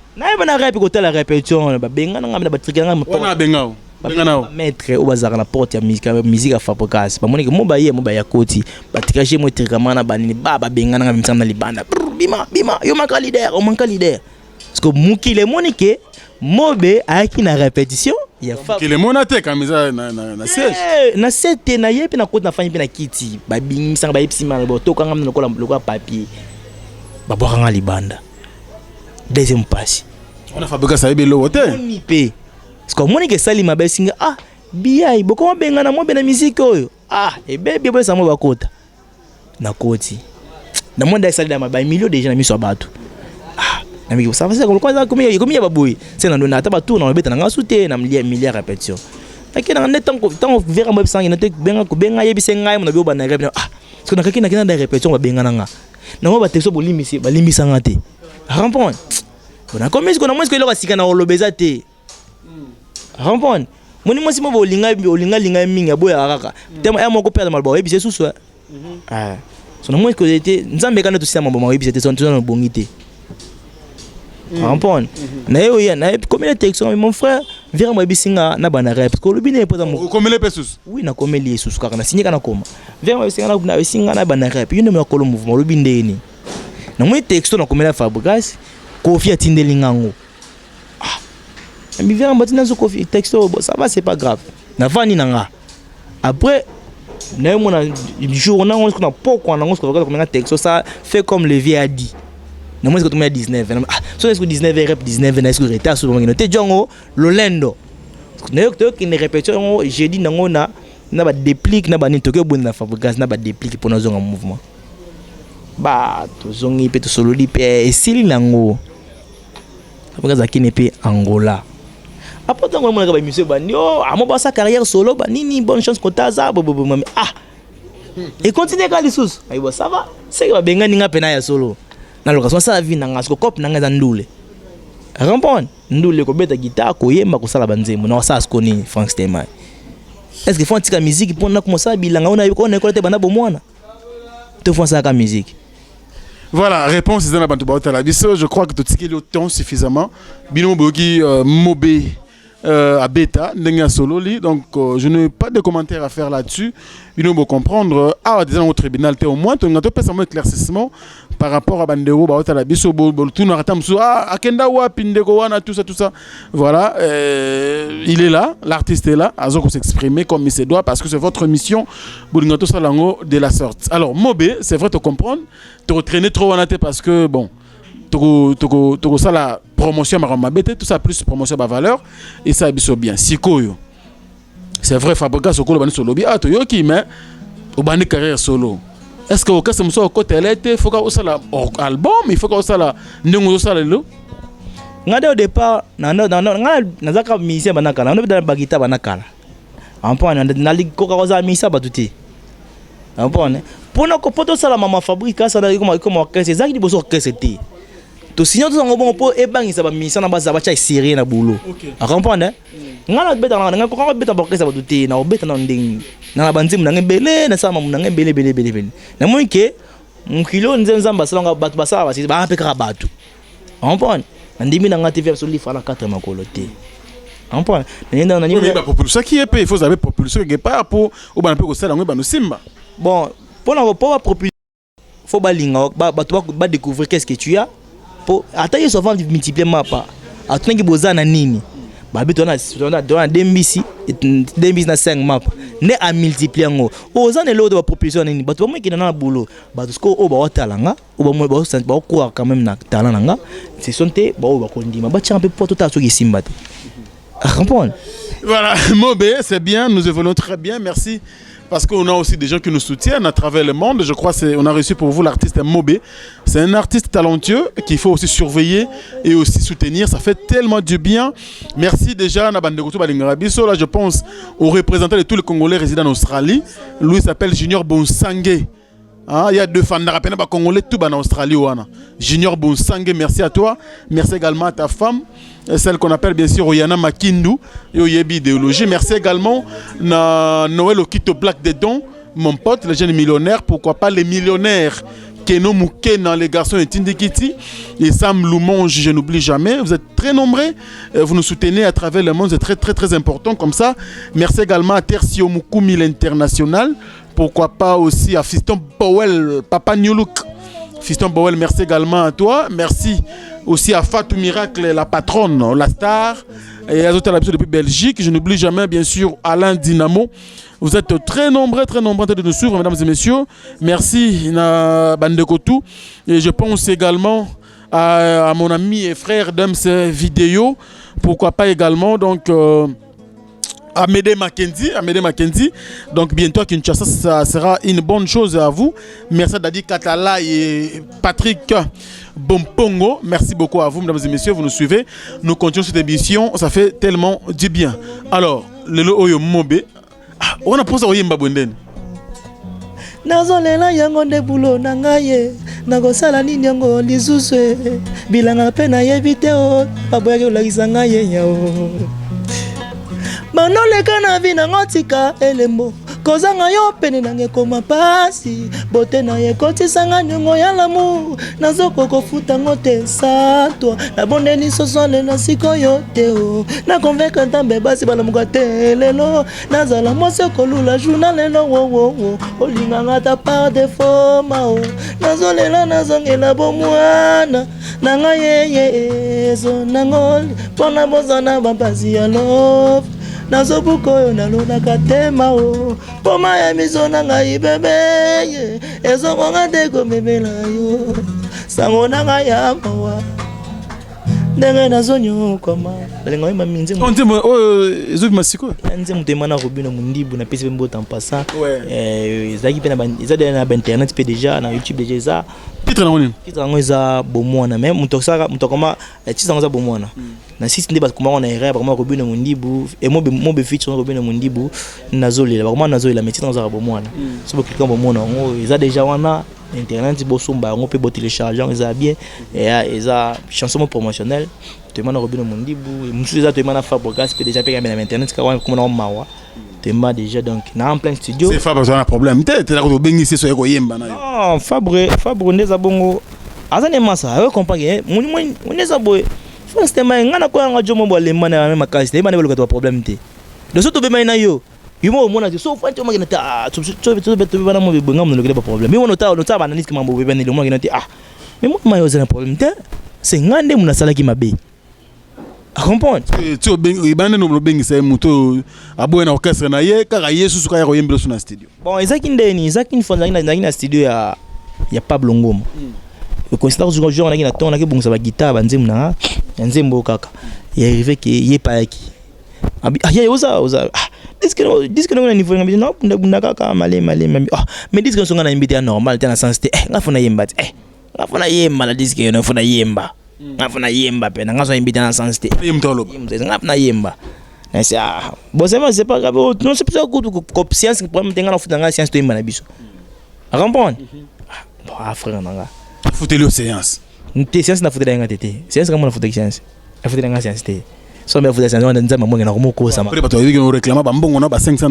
rap ko tela répétition ba benga nga ba trikanga wana benga maître au bazar na porte ya musique à fabrication ba monike mo ba ya koti ba tikaje mo trikama na banini ba benga nga mtsana libanda bima yo manka leader parce que mukile monike mobe aki na répétition ya kile monate kamisa na siège na sete na yepe na koti na fanya pe na kiti ba bingisa ba yipsima ba to kanga lokola papier ba boka libanda deuxième passe on a fabriqué ça ebelo wote ni pe parce que monike sali mabe singa biai boko benga na mobe na musique oyo bebe bo samo bakota na koti na monde sali da mabe millions de gens na miso bato na miki ça va c'est comme quoi comme il y a baboui c'est na ndona taba tour na beta na souté na milliard répétition akina na tant vers mo bisangi na te benga yebise ngai mo na bioba na rep parce que na kakina kina da répétition ba benga na mo ba texto bolimisi ba limbisa ngate rampon on comme est-ce qu'on a moins que le basika na olobeza te rampon moni mo simo bolinga minga boya kaka tema ya moko perdre malbo yebise susu so na moins que était nzambe kana to sima mambo yebise te son na bongité rampon na yo ya na combien de textes mon frère vient moi bisinga na bana rap parce que le bine pas mo combien de pesos oui na combien les sous kana signé kana koma vient moi bisinga na bisinga na bana rap yo na ko le mouvement le bine ni na moi texte na combien la fabrication Kofi atindeli ngango mi vient batina zo Kofi texte ça va c'est pas grave na vani nanga après na yo mona jour na on na poko na on se comme un texte ça fait comme le vieux a dit. Non, moi, je suis 19. So, est-ce que 19 rep 19 est-ce que retard sur le te jongo lolendo. Ne que qui ne répétition j'ai dit nango na ba déplique na ba ni toke bon na fabrication na ba déplique pour nos en mouvement. Ba to zongi pe to solo li pe esili nango. Fabrication qui ne pe Angola. Après tant moi ba monsieur ba yo amo ba sa carrière solo ba nini bonne chance ko taza et continue ka lisous. Ayo ça va. C'est ba benga ninga pena ya solo. Na location ça vie nanga sko cop nanga za ndule rampon ndule ko beta guitare ko yemba ko sala banzemo na sa sko ni Frank Stemai est-ce que font tika musique pour na commencer bilanga on a ko te bana bo mwana te font ça ka musique Voilà, réponse c'est je crois que tu as le temps suffisamment. Bino Bogi Mobé à Beta, Sololi. Donc je n'ai pas de commentaires à faire là-dessus. Bino Bo comprendre. Ah, déjà au tribunal, au moins, tu as pas un éclaircissement par rapport à Bandero, Baotala Biso, tout n'attend ah, Akenda Wa, Pindego Wana, tout ça. Voilà, il est là, l'artiste est là, Azoko s'exprimer comme il se doit parce que c'est votre mission, Boulingato Salango de la sorte. Alors, Mobé, c'est vrai, tu comprends, tu retraînes trop en parce que, bon, tu ça la promotion, tout ça plus promotion de valeur, et ça a bien. Sikoyo, c'est vrai, Fabrica Sokolo, Bani Solobi, ah, tu yoki, mais, au Bani carrière solo. Est-ce que au cas où au côté il faut que ça album, il faut que ça la ndongo ça le ngade au départ nazaka musicien banakala on dans bagita banakala ampona na likoka koza musicien batuti ampona pona ko poto sala mama fabrica ça comme orchestre zaki di boso orchestre te to sinon to ngobon po ebangisa ba musicien na baza bacha sérieux na boulot ampona ngala beta na ngako beta orchestre batuti na obeta na nding na banzimu na ngebele na sama na ngebele na moike mkilo nzenzamba salanga batu basala basi ba apeka batu ampona ndimi na ngati vers li fala 4 makolo te ampona nenda na nyimba ba propulsion qui est il faut savoir propulsion quelque part pour au ban peu ko sala ngeba no simba bon pour la propulsion faut balinga ba découvrir qu'est-ce que tu as pour attaquer souvent multiplier mapa atungi bozana nini babi on a dembisi na 5 map ne a multiplier ngo ozana le de propulsion nini bato ba meki na boulot bato sko o ba otalanga o ba mo ba sent ba ko quand même na talent nanga c'est sonté ba o ba kondima ba champe pour tout à ce qui simba comprendre. Voilà, Mobé, c'est bien, nous évoluons très bien, merci. Parce qu'on a aussi des gens qui nous soutiennent à travers le monde. Je crois qu'on a réussi pour vous l'artiste Mobé. C'est un artiste talentueux qu'il faut aussi surveiller et aussi soutenir. Ça fait tellement du bien. Merci déjà à Nabandegoto Balingarabiso. Là, je pense au représentant de tous les Congolais résidant en Australie. Lui s'appelle Junior Bonsangue. Il y a 2 fans de Congolais tout en Australie. Junior Bonsangue, merci à toi. Merci également à ta femme, celle qu'on appelle bien sûr Oyana Makindu, et Oyebi Idéologie. Merci également à Noël Okito Black Dedon, mon pote, le jeune millionnaire. Pourquoi pas les millionnaires Keno Moukena, les garçons de Tindikiti, et Sam Loumonge, je n'oublie jamais. Vous êtes très nombreux, vous nous soutenez à travers le monde, c'est très important comme ça. Merci également à Tercio Mukumi, l'international. Pourquoi pas aussi à Fiston Powell, Papa Newlook. Fiston Powell, merci également à toi. Merci aussi à Fatou Miracle, la patronne, la star. Et à d'autres depuis Belgique. Je n'oublie jamais, bien sûr, Alain Dynamo. Vous êtes très nombreux de nous suivre, mesdames et messieurs. Merci, Bandekotou. Et je pense également à mon ami et frère d'Ems Vidéo. Pourquoi pas également, donc... Amédée Mackenzie. Donc bientôt à Kinshasa, ça sera une bonne chose à vous. Merci à Dadi Katala et Patrick Bompongo. Merci beaucoup à vous, mesdames et messieurs, vous nous suivez. Nous continuons cette émission, ça fait tellement du bien. Alors, le Oyo Mobé, on a posé au Yemba Bwenden. Nazolela yango nde bulo na ngai nakosala nini yango lisusu bilanga pe na yebite o baboyaki olakisa ngai yao manoleka na vi nango tika elembo kozanga yo pene nange koma pasi bote na ye kotisanga nyongo ya lamu nazoko futa ngo te satwa na bondeni sosole na sikoyo te o na convaincre ntambe basi balamuka te lelo nazala mwasi kolula journal lelo wo olinganga ta par défaut mao nazolela nazongela bomwana nanga ye so nangoli pona bozana bapasi ya love nazobuko yo nalonaka tema o poma ya miso na ngai bebe ezokonga te komemela yo sango na ngai ya mawa ndenge nazonyokama balenga oyeba minze ezoki masiko nze motema na robino mundibu na pesi pe mbota mpasa ezalaki mpe eza na bainternet mpe déjà na youtube déjà eza titre nango eza bomwana me moto akoma titre nango eza bomwana na sisi nde bakomaka na erreur bakoma robino mundibu mobe feature robino mundibu nazolela bakoma nazolela me titre nango eza bomwana so bokilika bomwana yango eza déjà wana internet bosomba yango mpe botélécharge yango eza bien eza chanson promotionnelle toyemana robino mundibu mosusu eza toyemana fabrigas mpe déjà mpe kambe na internet kaka wana komona mawa toyemba déjà donc na en plein studio c'est Fabre, on a un problème te la kobengisi so yako yemba na yo Fabre nde eza bongo azane masa ayo comprendre mon eza boy franchement ngana ko nga jomo bo le mana même makasi te bana belo ka problème te de so to be na yo mo mona so fa to magina ta to bana mo be ngam no ba problème mais on ta bana niski mambo be bana le mo magina te mais mo mayo zana problème te c'est ngande muna sala ki mabe a comprendre tu ibane no lo bengi sai muto aboye na orchestre na ye kaka yesu suka ya ko yembelo na studio bon ezaki fonza na studio ya Pablo Ngoma le constat que je na ton na ke bungisa ba guitare ba nzembo na nzembo kaka ya arrivé que ye pa yaki ya oza disque no na niveau ngabi na bunda kaka male mais disque so ngana imbite normal tena sens te ngafuna yemba ngafuna yemba la disque no funa yemba ngafuna yemba pena ngaso imbite na sens te yemtolo ngafuna yemba na ça bon c'est pas grave non c'est pas que science problème tenga na futa nga science to yemba na biso a comprendre bon frère nanga foutez le séance te science na futa nga tete science kama na futa science a futa nga science te so me futa science on nzama mo ngena ko ko sama après bato yiki no réclamer ba mbongo na ba $500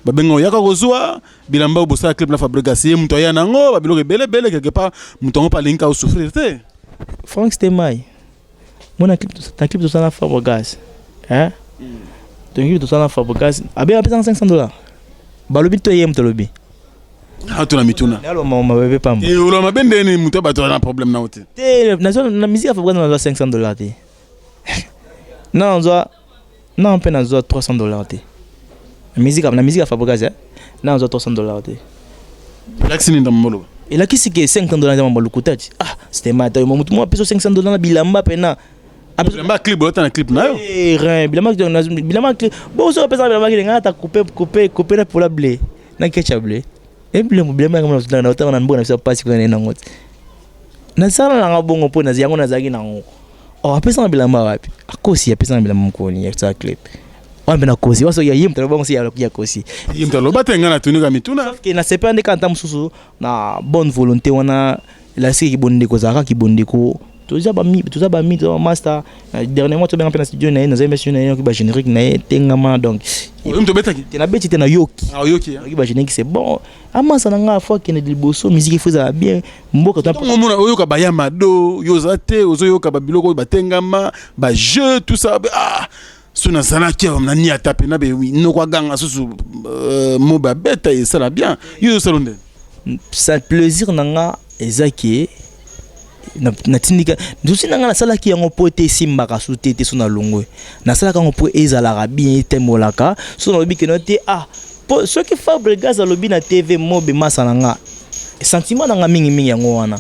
ba bengo yaka kozwa bilamba bosa clip na fabrication mto ya nango ba biloko bele quelque part mto ngo pa linka au souffrir te Frank Stemai mon clip to sana Fabregas hein ton clip to sana Fabregas abe apesa $500 balobi to yem to lobi hatuna mituna nalo mama bebe pamba e ulo mabende ni mto bato na problème na ote te na musique Fabregas na $500 te non on peut na $300 te na musique Fabregas na $300 te l'accent dans molo et là qui c'est que $500 dans mon lukutati c'était matin moi peso $500 na bilamba pena bilamba clip bota na clip na yo bilamba clip bon so pesa bilamba ki ngata couper na pour la blé na ketchup blé et bilamba ngam na otana mbona bisa pasi ko na ngoti na sala na ngabongo po na ziango na zaki na ngo apesa na bilamba wapi akosi apesa na bilamba mkoni ya clip na kosi waso ya yimtalo bongo si ya kosi yimtalo batenga na tunika mituna ke na sepande kanta mususu na bonne volonté wana la siki bonde ko zaka ki bonde ko toza ba mi to master dernièrement to benga pena studio na émission na ki ba générique na tengama donc mto betaki tena beti tena yoki yoki ki ba générique c'est bon amasa na nga fois que ne liboso musique faisait bien mboka to mona oyoka bayama do yozate ozoyoka ba biloko batengama ba jeu tout ça suna sana kia na ni atape na be no kwa ganga susu mo ba beta et ça la bien yo salonde ça plaisir nanga ezaki na tindika ndusi nanga na sala ki yango pote simba ka sutete suna longo na sala ka ngo po ezala bien temolaka suna lobi ke note po ce que Fabregas lobi na TV mobe masa nanga sentiment nanga mingi yango wana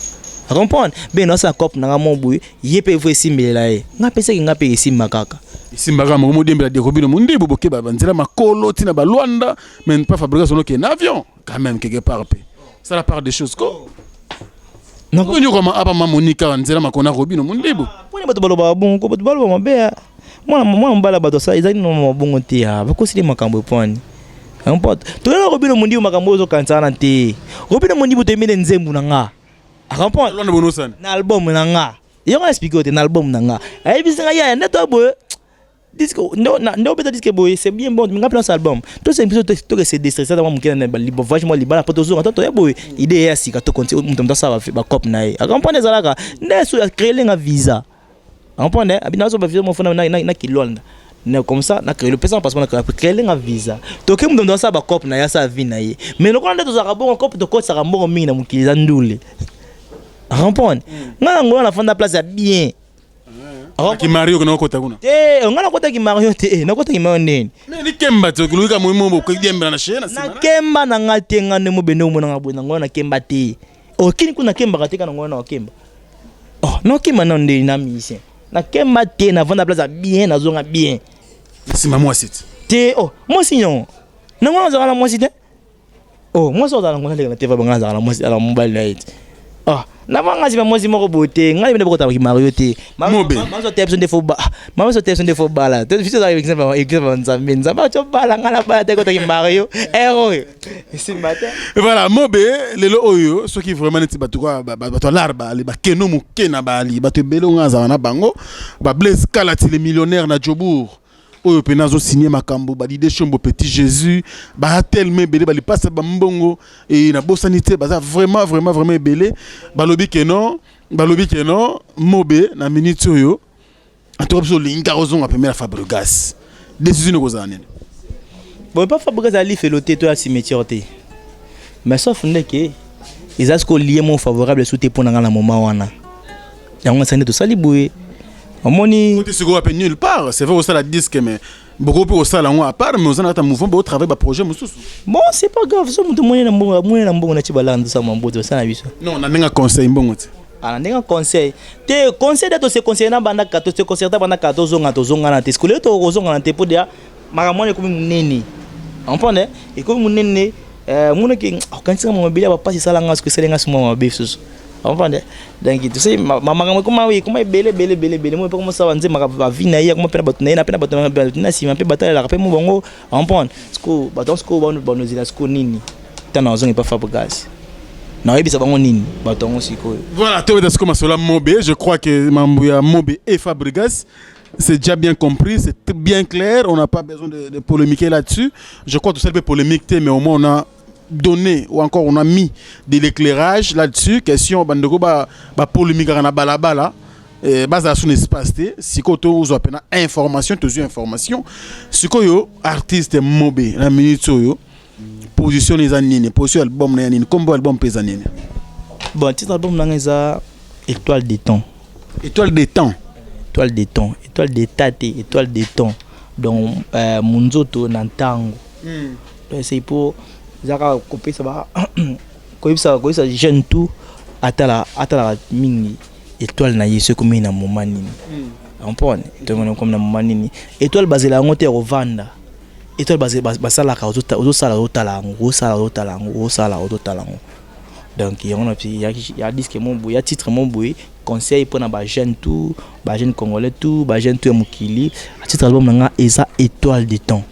comprendre ben no sa cop nanga mobu yepe vo simbelela e nga pesa ki nga pe simba kaka simba kama mo dembela de kobino mundi boboke ba banzela makolo tina ba Luanda mais pas Fabregas on en avion quand même quelque part ça la part des choses ko non ko nyoko apa mamonika nzela makona kobino mundi bo poni bato baloba bon ko bato baloba mabe moi mbala bato sa izali no mabongo te ba ko sili makambo poni n'importe to na kobino mundi makambo zo kansana te kobino mundi bo temele nzembu na nga akampo lona bonusana na album na nga yo expliquer te na album na nga ai bisinga ya neto boy disco no beta disque boy c'est bien bon mais ngapela album to c'est épisode to que c'est déstressé dans mon kena ba libo vachement libala poto zo to ya boy idée ya sika to continue mutomta sa ba cop na ye akampo ne zalaka ndeso ya créer nga visa akampo ne abinazo ba visa mo fona na kilonda ne comme ça na créer le pesa passeport na créer nga visa to ke mutomta sa ba cop na ya sa vie na ye mais no konde to za bon cop to ko sa mbongo mingi na mukiliza ndule akampo nga ngona fanda place ya bien ki Mario ko nakota kuna ngana kota ki Mario te nakota ki Mario nini ni kemba to kuluka muimo ko diembela na shena na kemba na ngate ngane mo bende mo na ngabona ngona kemba te okini kuna kemba katika na ngona kemba no kemba na ndeni na mission na kemba te na vanda place bien na zonga bien sima moi c'est te moi sinon na ngona zala moi c'est moi so zala ngona le na teva banga zala moi ala mobile night na vanga ziba mozi moko bote ngai bende bokota ki Mario te mazo te episode fo ba mazo te episode fo bala te vite za exemple nzambe nzamba cho bala ngala bala te kota ki Mario héros c'est matin voilà mobe lelo oyo ce qui vraiment neti batuka bato larba le ba keno mukena bali bato belo ngaza na bango ba Blaise Kalati les millionnaires na Djobour oyo penazo signé makambo ba l'idée chombo petit Jésus ba tellement belé ba li passe ba mbongo et na bosanité ba vraiment belé ba lobi que non balobi keno mobe na minute oyo atopso linga ozonga première Fabregas décision kozana nini bon pas Fabregas ali feloté to ya cimetière té mais sauf que ils ont lié mon favorable sous tes pour na moment wana yango sane to sali boye omoni tu seco pas nulle part c'est vrai au la disque mais beaucoup pour ça là à part mais on a un mouvement au travail ba projet mususu bon c'est pas grave so mutu moni na mbongo na chibalanda sa mamboto sana biso non na nenga conseil mbongo te ndenga conseil te conseil dato se conseil na banda kato se conseil ta banda kato zonga na te skole to zonga na te po dia makamone ko munene on pone e ko munene muna ki kanisa mo mobile ba pasi sala nga ce selenga suma mabe susu on pone donc tu sais makamone ko mawi ko bele mo pa ko sa wanze makaba vina ya ko pena batuna na pena batuna na sima pe batala la pe mo bongo on pone sko baton sko bono zila sko nini tana zonga pa Fabregas. Non, voilà, je crois que Mambouya Mobe et Fabregas, c'est déjà bien compris, c'est bien clair, on n'a pas besoin de polémiquer là-dessus. Je crois que tout ça peut polémiquer, mais au moins on a donné ou encore on a mis de l'éclairage là-dessus. Question, bandeko ba polémique à balabala. Base à son espace, si vous avez information, si vous artiste Mobe, la minute position les années, position album les années, combo album pèse années. Bon, titre album nangeza étoile des temps. Étoile des temps. Étoile des temps, étoile des tate, étoile des temps. Donc munzoto nantango. C'est pour zaka couper ça va quoi ça jeune tout atala mingi étoile na yeso comme na moment nini. On prend comme na moment nini. Étoile basée la ngote rovanda. Étoile basala ka ozosala otalango donc il y a disque mon boy, il y a titre mon boy, conseil pour na ba jeune tout, ba jeune congolais tout, ba jeune tout mukili, titre album nanga eza étoile des temps.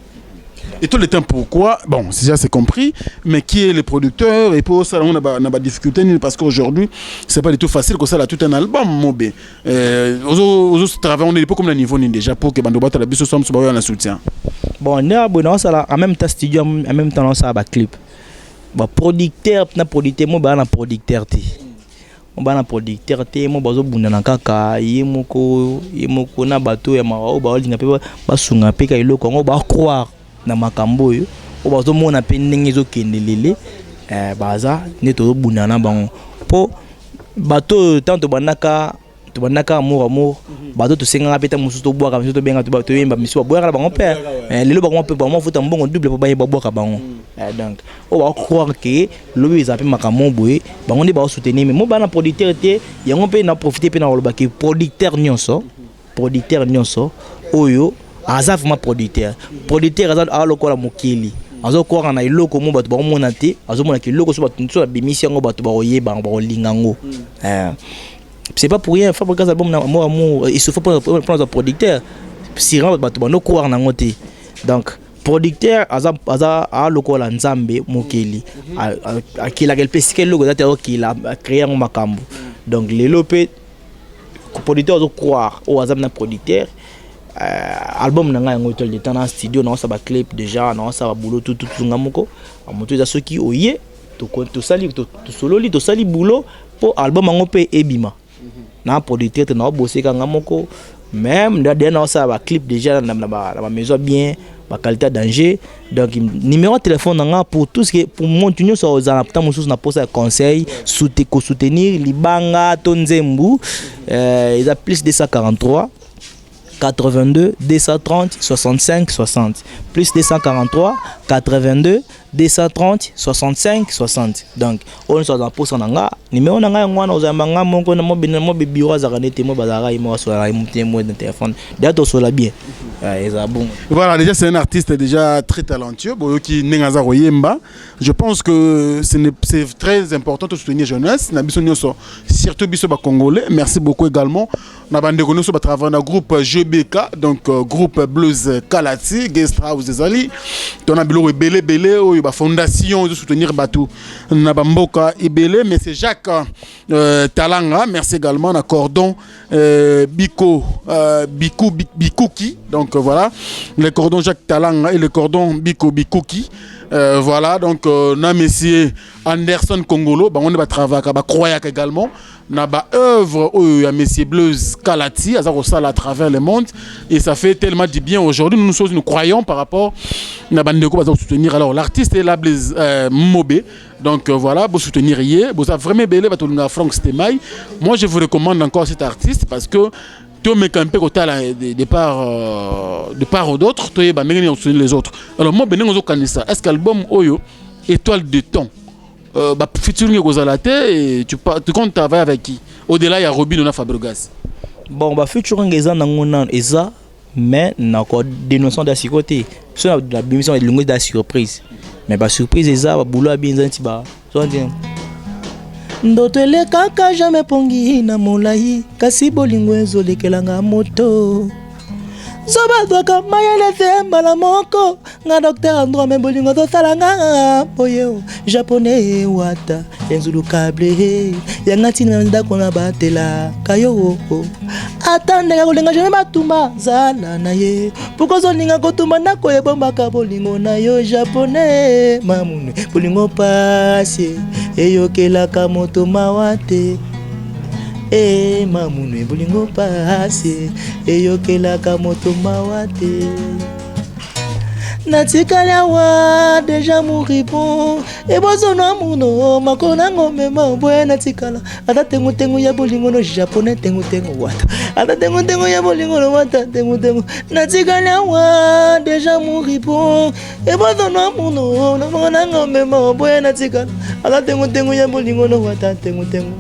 Étoile des temps pourquoi? Bon, déjà c'est compris, mais qui est le producteur et pour ça on a difficulté parce qu'aujourd'hui c'est pas du tout facile que ça là tout un album mobé. Aux travail on est pas comme le niveau ni déjà pour que bando battre la biso somme sur un soutien. Bon, on est abonné ça en même temps studio en même temps ça ba clip. Ba producteur na producteur mo ba na producteur té. On ba na producteur té mo bazo bunda na kaka yemoko na bato ya mao ba linga pe ba sunga pe ka iloko ngo ba croire na makambo yo o bazo mona pe ndenge zo kendelele baza ne to bunda na bango po bato tanto banaka amour bato to senga peta musu to boaka musu to benga to bato yemba misu boaka la bango père lelo bango pe bango futa mbongo double po ba boaka bango donc on va croire que lobi za pe makambo boye bango ndi ba soutenir mais mo bana producteur te yango pe na profiter pe na loba ke producteur nyonso oyo azaf ma producteur azal a lokola mokili azo ko na iloko mo bato ba mona te azo mona ke loko so bato nso bimisi yango bato ba oyeba ba olingango c'est pas pour rien Fabregas album na amour il se faut prendre un producteur si rend bato ba no croire na ngote donc producteur aza a lokola nzambe mokili akila quel pesque logo date qu'il a créé un makambo donc les lopé producteur azo croire au azam na producteur album nanga yango étoile de temps na studio na ça ba clip déjà na ça ba boulot tout ngamoko amoto za soki oye to sali to solo li to sali boulot pour album yango pe ebima na producteur te na bosser ka ngamoko même na ça ba clip déjà na ba maison bien ba qualité danger donc numéro de téléphone nanga pour tout ce qui pour monter sur aux adaptants mususu na posa conseil soutenir libanga tonzembu ils a plus de 143 82 230 65 60 plus 243 82 230 65 60 donc on soit dans posa nanga numéro nanga ngwana ozambanga monko na mo bibiro zakanete mo bazara imo so la mo de téléphone dato so la bien voilà déjà c'est un artiste déjà très talentueux qui nengaza royemba je pense que c'est très important de soutenir jeunesse na biso nyoso surtout biso ba congolais merci beaucoup également na bande ko nyoso ba travailler na groupe GBK donc groupe blues Kalati guest house ezali tona bilo ebele ba fondation de soutenir batou na bamboka ibele mais c'est Jacques Talanga merci également na cordon Bikuki donc voilà le cordon Jacques Talanga et le cordon Bikuki Voilà, donc on a monsieur Anderson Kongolo, on va travailler avec Croyac également. On a œuvre où monsieur Blaise Kalati, à travers le monde. Et ça fait tellement du bien aujourd'hui. Nous croyons par rapport à Bandeko, soutenir alors l'artiste est là, Blaise Mobé. Donc voilà, pour soutenir hier, vous avez vraiment belé, Franck Stemay. Moi je vous recommande encore cet artiste parce que tu me campé de part d'autre, tu es les autres. Alors moi, est-ce qu'album Oyo, Étoile de temps, featuring et tu comptes travailler avec qui? Au-delà, il y a Robin, on a Fabregas. Bon, featuring Eza, mais on a encore des notions de la côté. Sur la émission de l'unité de la surprise. Mais surprise, Eza, boulot bien, ndoto elekaka jamais pongi na molai kasi bolingo ezolekelanga moto zobadwaka mayele te mbala moko nga docteur andro me bolingo tosalanga boyeo japonais wata enzulu kable yanga ntina ndako na batela kayo atandeka kolenga jamais batumba zala na ye pukozolinga kotumba ndako ebombaka bolingo na yo japonais mamune bolingo pasi eyokelaka moto mawate mamune bolingo pasi eyokelaka moto mawate natikali awa deja moribon ebozona muno makona ngome mabwe natikala ata tengu ya bolingo no japonais tengu wata ata tengu ya bolingo no wata tengu natikali awa deja moribon ebozona muno makona ngome mabwe natikala ata tengu ya bolingo no wata tengu tengu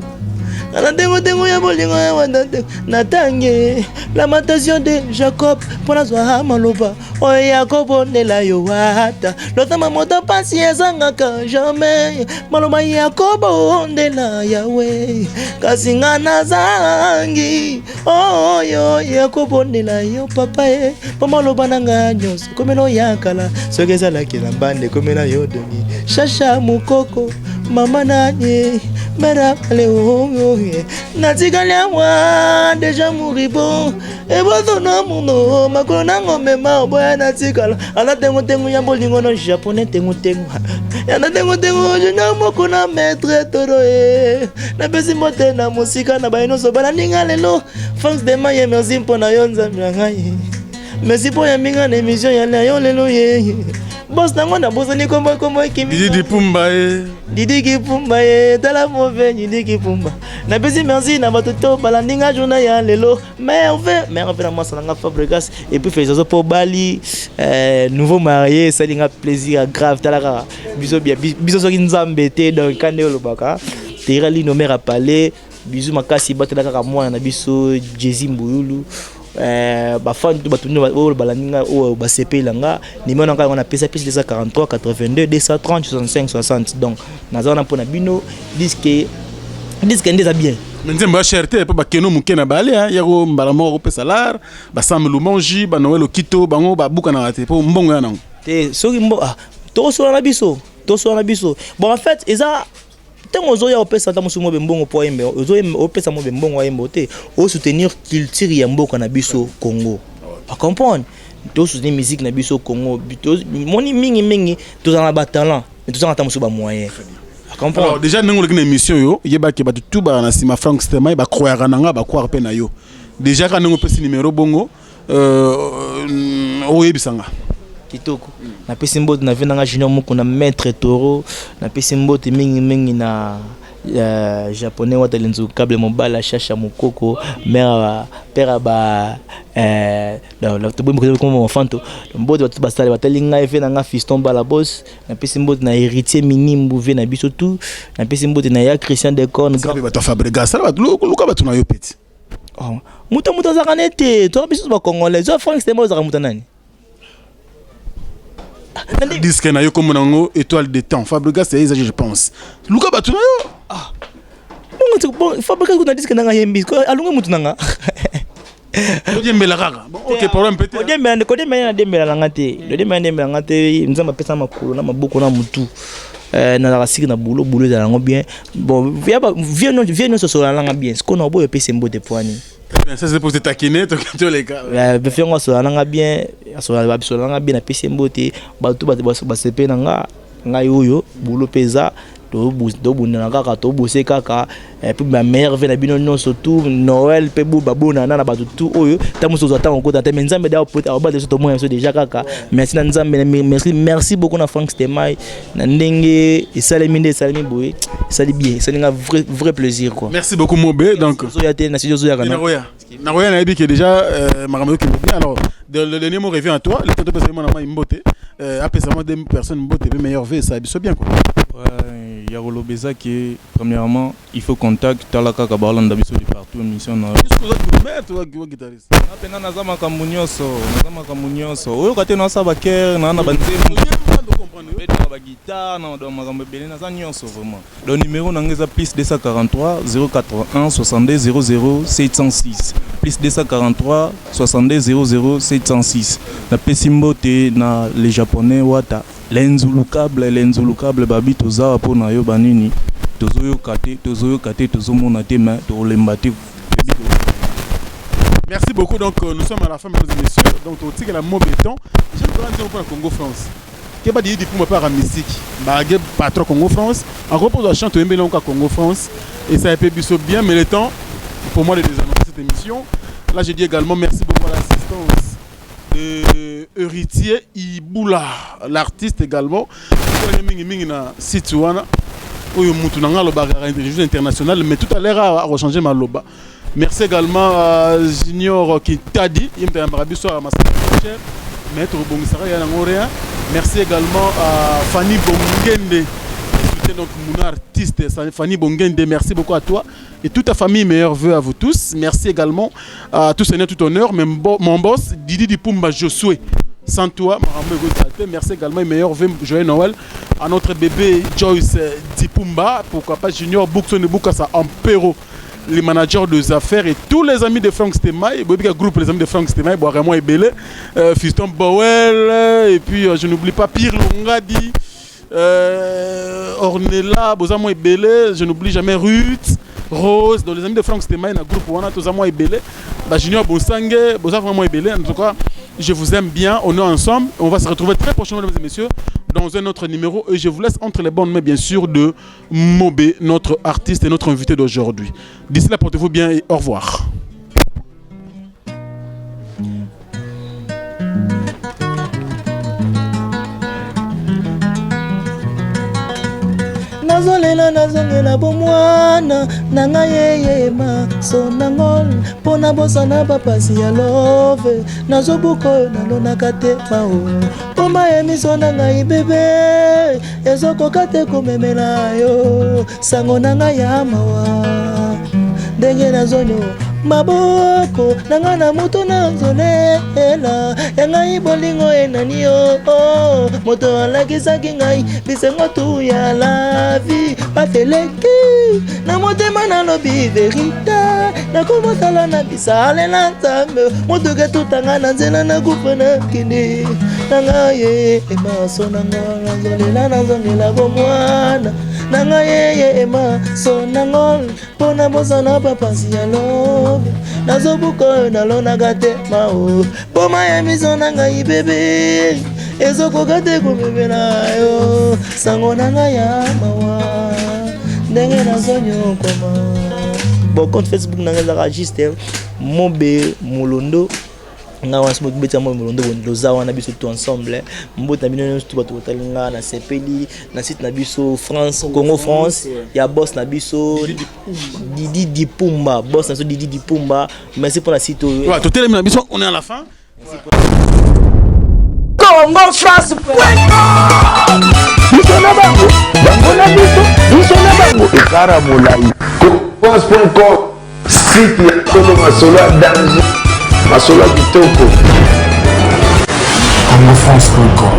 ya bolingo ya wata natange lamentation de Jacob pour la soirée maloba o Jacob ne la yo wata lotama moto pasi ezangaka jamais maloba Jacob onde la yawe kasinga nazangi oh yo Jacob onde la yo papa maloba nanga nyos komeno yakala sogeza la kila bande komena yo dongi shasha mukoko mama nanye mera leo natikali awa deja moribon ebozona muno makolo nango mema boya natikala ala tengu ya bolingo no japonais tengu yana tengu jona moko na maître toro na pesi mote na musika na baino so bana ninga lelo Franck Stemay merci mpona yo nzambe ngai merci pour ya minga na émission ya yo lelo ye boss nango na boss ni kombo kimi Didi Kipumba tala mauvais Didi Kipumba na pesi merci na batoto balandinga journée ya lelo merveille na moi salanga Fabregas et puis faisazo pour Bali nouveau marié ça linga plaisir grave talaka biso soki nzambe te donc kande olobaka terali no mère palais bisous makasi batelaka moi na biso Jezi Mbuyulu bafan tu batuni balandinga o basepelanga numéro nanga on a pesa 243 82 230 65 60 donc nazana pona bino disque ndeza bien nzemba cherté pa bakeno mukena bale yako mbala moko pesa lar basambe lumonji ba noelo kito bango babuka na te po mbongo ya nango te soki mbo to so na biso bon en fait eza tango ozoya opesa ta musumo bembongo po yembe opesa mo bembongo yembo te o soutenir culture ya mboka na biso Congo a comprendre to soutenir musique na biso Congo moni mingi tozana ba talent mais tozana ta musuba moyen a comprendre. Alors déjà nengo lekina émission yo yeba ke batu tout ba na sima Franck Stemay ba croire nanga ba croire pe na yo déjà quand nengo pesi numéro bongo oyebisanga kitoko na pesi mbote na venanga junior moko na maître toro na pesi mbote mingi na japonais wata lenzu câble mobile chacha mukoko mère père ba la to bomo comme enfanto mbote watu basale batalinga venanga fiston bala boss na pesi mbote na héritier minimbu ve na biso tout na pesi mbote na ya Christian de Corne grand ba to Fabregas ça ba luka ba tuna yo petit muta zakanete to biso ba congolais zo Franck Stemay za muta nani disque na yo comme nango étoile de temps Fabregas c'est exagéré je pense luka ba tuna yo bon Fabregas kuna disque nanga yembi ko alunga mutu nanga odiembela kaka bon OK problème peut-être odiembela nanga te nzamba pesa makulu na maboko na mutu na la rasiki na boulot za nango bien bon viens so so la nanga bien ce qu'on a beau pesa mbote poani Très bien, ça c'est pour te taquiner, tous les gars. Befe ngo so nanga bien, so nanga bien na pesi mbote, ba tout ba sepe nanga ngai oyo bulo peza to bunda kaka to bose kaka et puis ma mère vient na bino non surtout Noël pe bu babona na ba tout oyo ta muso zata ko ta te nzambe da pote ba de so mo so déjà kaka merci na nzambe merci beaucoup na Frank Stemai na ndenge et salemi boy sali bien ça nga vrai plaisir quoi. Merci beaucoup Mobé donc so ya te na studio zo ya kana Naroya na qui est déjà Maramado qui bien alors le dernier mot revient à toi le temps de passer mon ama Mbote après ça moi des personnes Mbote meilleur V ça c'est bien quoi. Ouais, Yarolo Beza qui premièrement il faut contact talaka kabalanda biso de partout mission na. Qu'est-ce que tu guitariste? Apena nazama kamunyoso oyo kate na sa baker na banzembo ba guitare na do makambo belé na za nyonso vraiment. Le numéro nangeza plus 243 081 62 00 706 plus 243 62 00 706 na pesimbote na les japonais wata l'enzulukable babi toza po na yo banini tozoyo kate tozomona te mais tolemba te. Merci beaucoup. Donc nous sommes à la fin, mesdames et messieurs. Donc au titre la mot béton, je vais vous dire pour le Congo France. Qu'est-ce que dit pour me faire la musique? Bagé patron Congo France. En gros pour le chanter un au Congo France et ça a été bien, mais le temps pour moi de désannoncer cette émission. Là je dis également merci beaucoup à l'assistance de Héritier Iboula, l'artiste également. Mingi na Situana. Oyo mutu nanga lo bagara international, mais tout à l'heure a rechanger ma loba. Merci également à Junior Kitadi, Maître Bongisara Yanangoréa. Merci également à Fanny Bongende, donc mon artiste Fanny Bongende. Merci beaucoup à toi et toute ta famille. Meilleurs vœux à vous tous. Merci également à tous et tout honneur, même mon boss Didi Dipumba Josué. Sans toi, merci également et meilleurs vœux joyeux Noël à notre bébé Joyce Dipumba. Pourquoi pas Junior Boukson et Boukassa Ampero, les managers des affaires et tous les amis de Frank Stemai, le groupe les amis de Frank Stemai, Raymond Ebele, Fiston Bowell, et puis je n'oublie pas Pierre Longadi, Ornella, Bozamo Ebele, je n'oublie jamais Ruth, Rose, dans les amis de Frank Stemai, dans le groupe Wana, Tozamo Ebele, Junior Bonsangue, Bozamo Ebele, en tout cas, je vous aime bien, on est ensemble, on va se retrouver très prochainement, mesdames et messieurs, dans un autre numéro et je vous laisse entre les bonnes mains bien sûr de Mobé, notre artiste et notre invité d'aujourd'hui. D'ici là, portez-vous bien et au revoir. nazolela nazongela bomwana nanga yeyema sonangol pona bosana bapasi ya love nazobuka oyo nalonaka te mao poma emiso na ngai bebe ezokoka te komemela yo sango na ngai ya mawa ndenge nazonyo maboko nanga na moto nazolela ya ngai bolingo enani yo moto alakisaki ngai bisengo tu ya la vie bafeleki na motema nalobi verita nakomosala na bisalela nzambe motuka tutanga na nzela nakufa na kende nanga ye emaso nanga nazolela nazongela bomwana nanga ye emaso nanga mpona bosana bapasi ya lobe nazobuka oyo nalonaka te mao poma ya miso na ngai bebe ezokoka te komemela yo sango na ngai ya mawa ndenge nazonyokoma bon compte Facebook na ngai ezaka juste Mobé Molondo nga wana simo kibeta mo Molondo bondoza wana biso tout ensemble mbota na bino nyonso tout bato kotalinga na sepeli na site na biso France Congo France ya boss na biso Didi Dipumba boss na biso Didi Dipumba. Merci pour la site ouais tout est na biso on est à la fin. Congo France Bisona bango bango na biso bisona bango ekara molai France.com site ya Congo Masola danger Masola kitoko. CongoFrance.com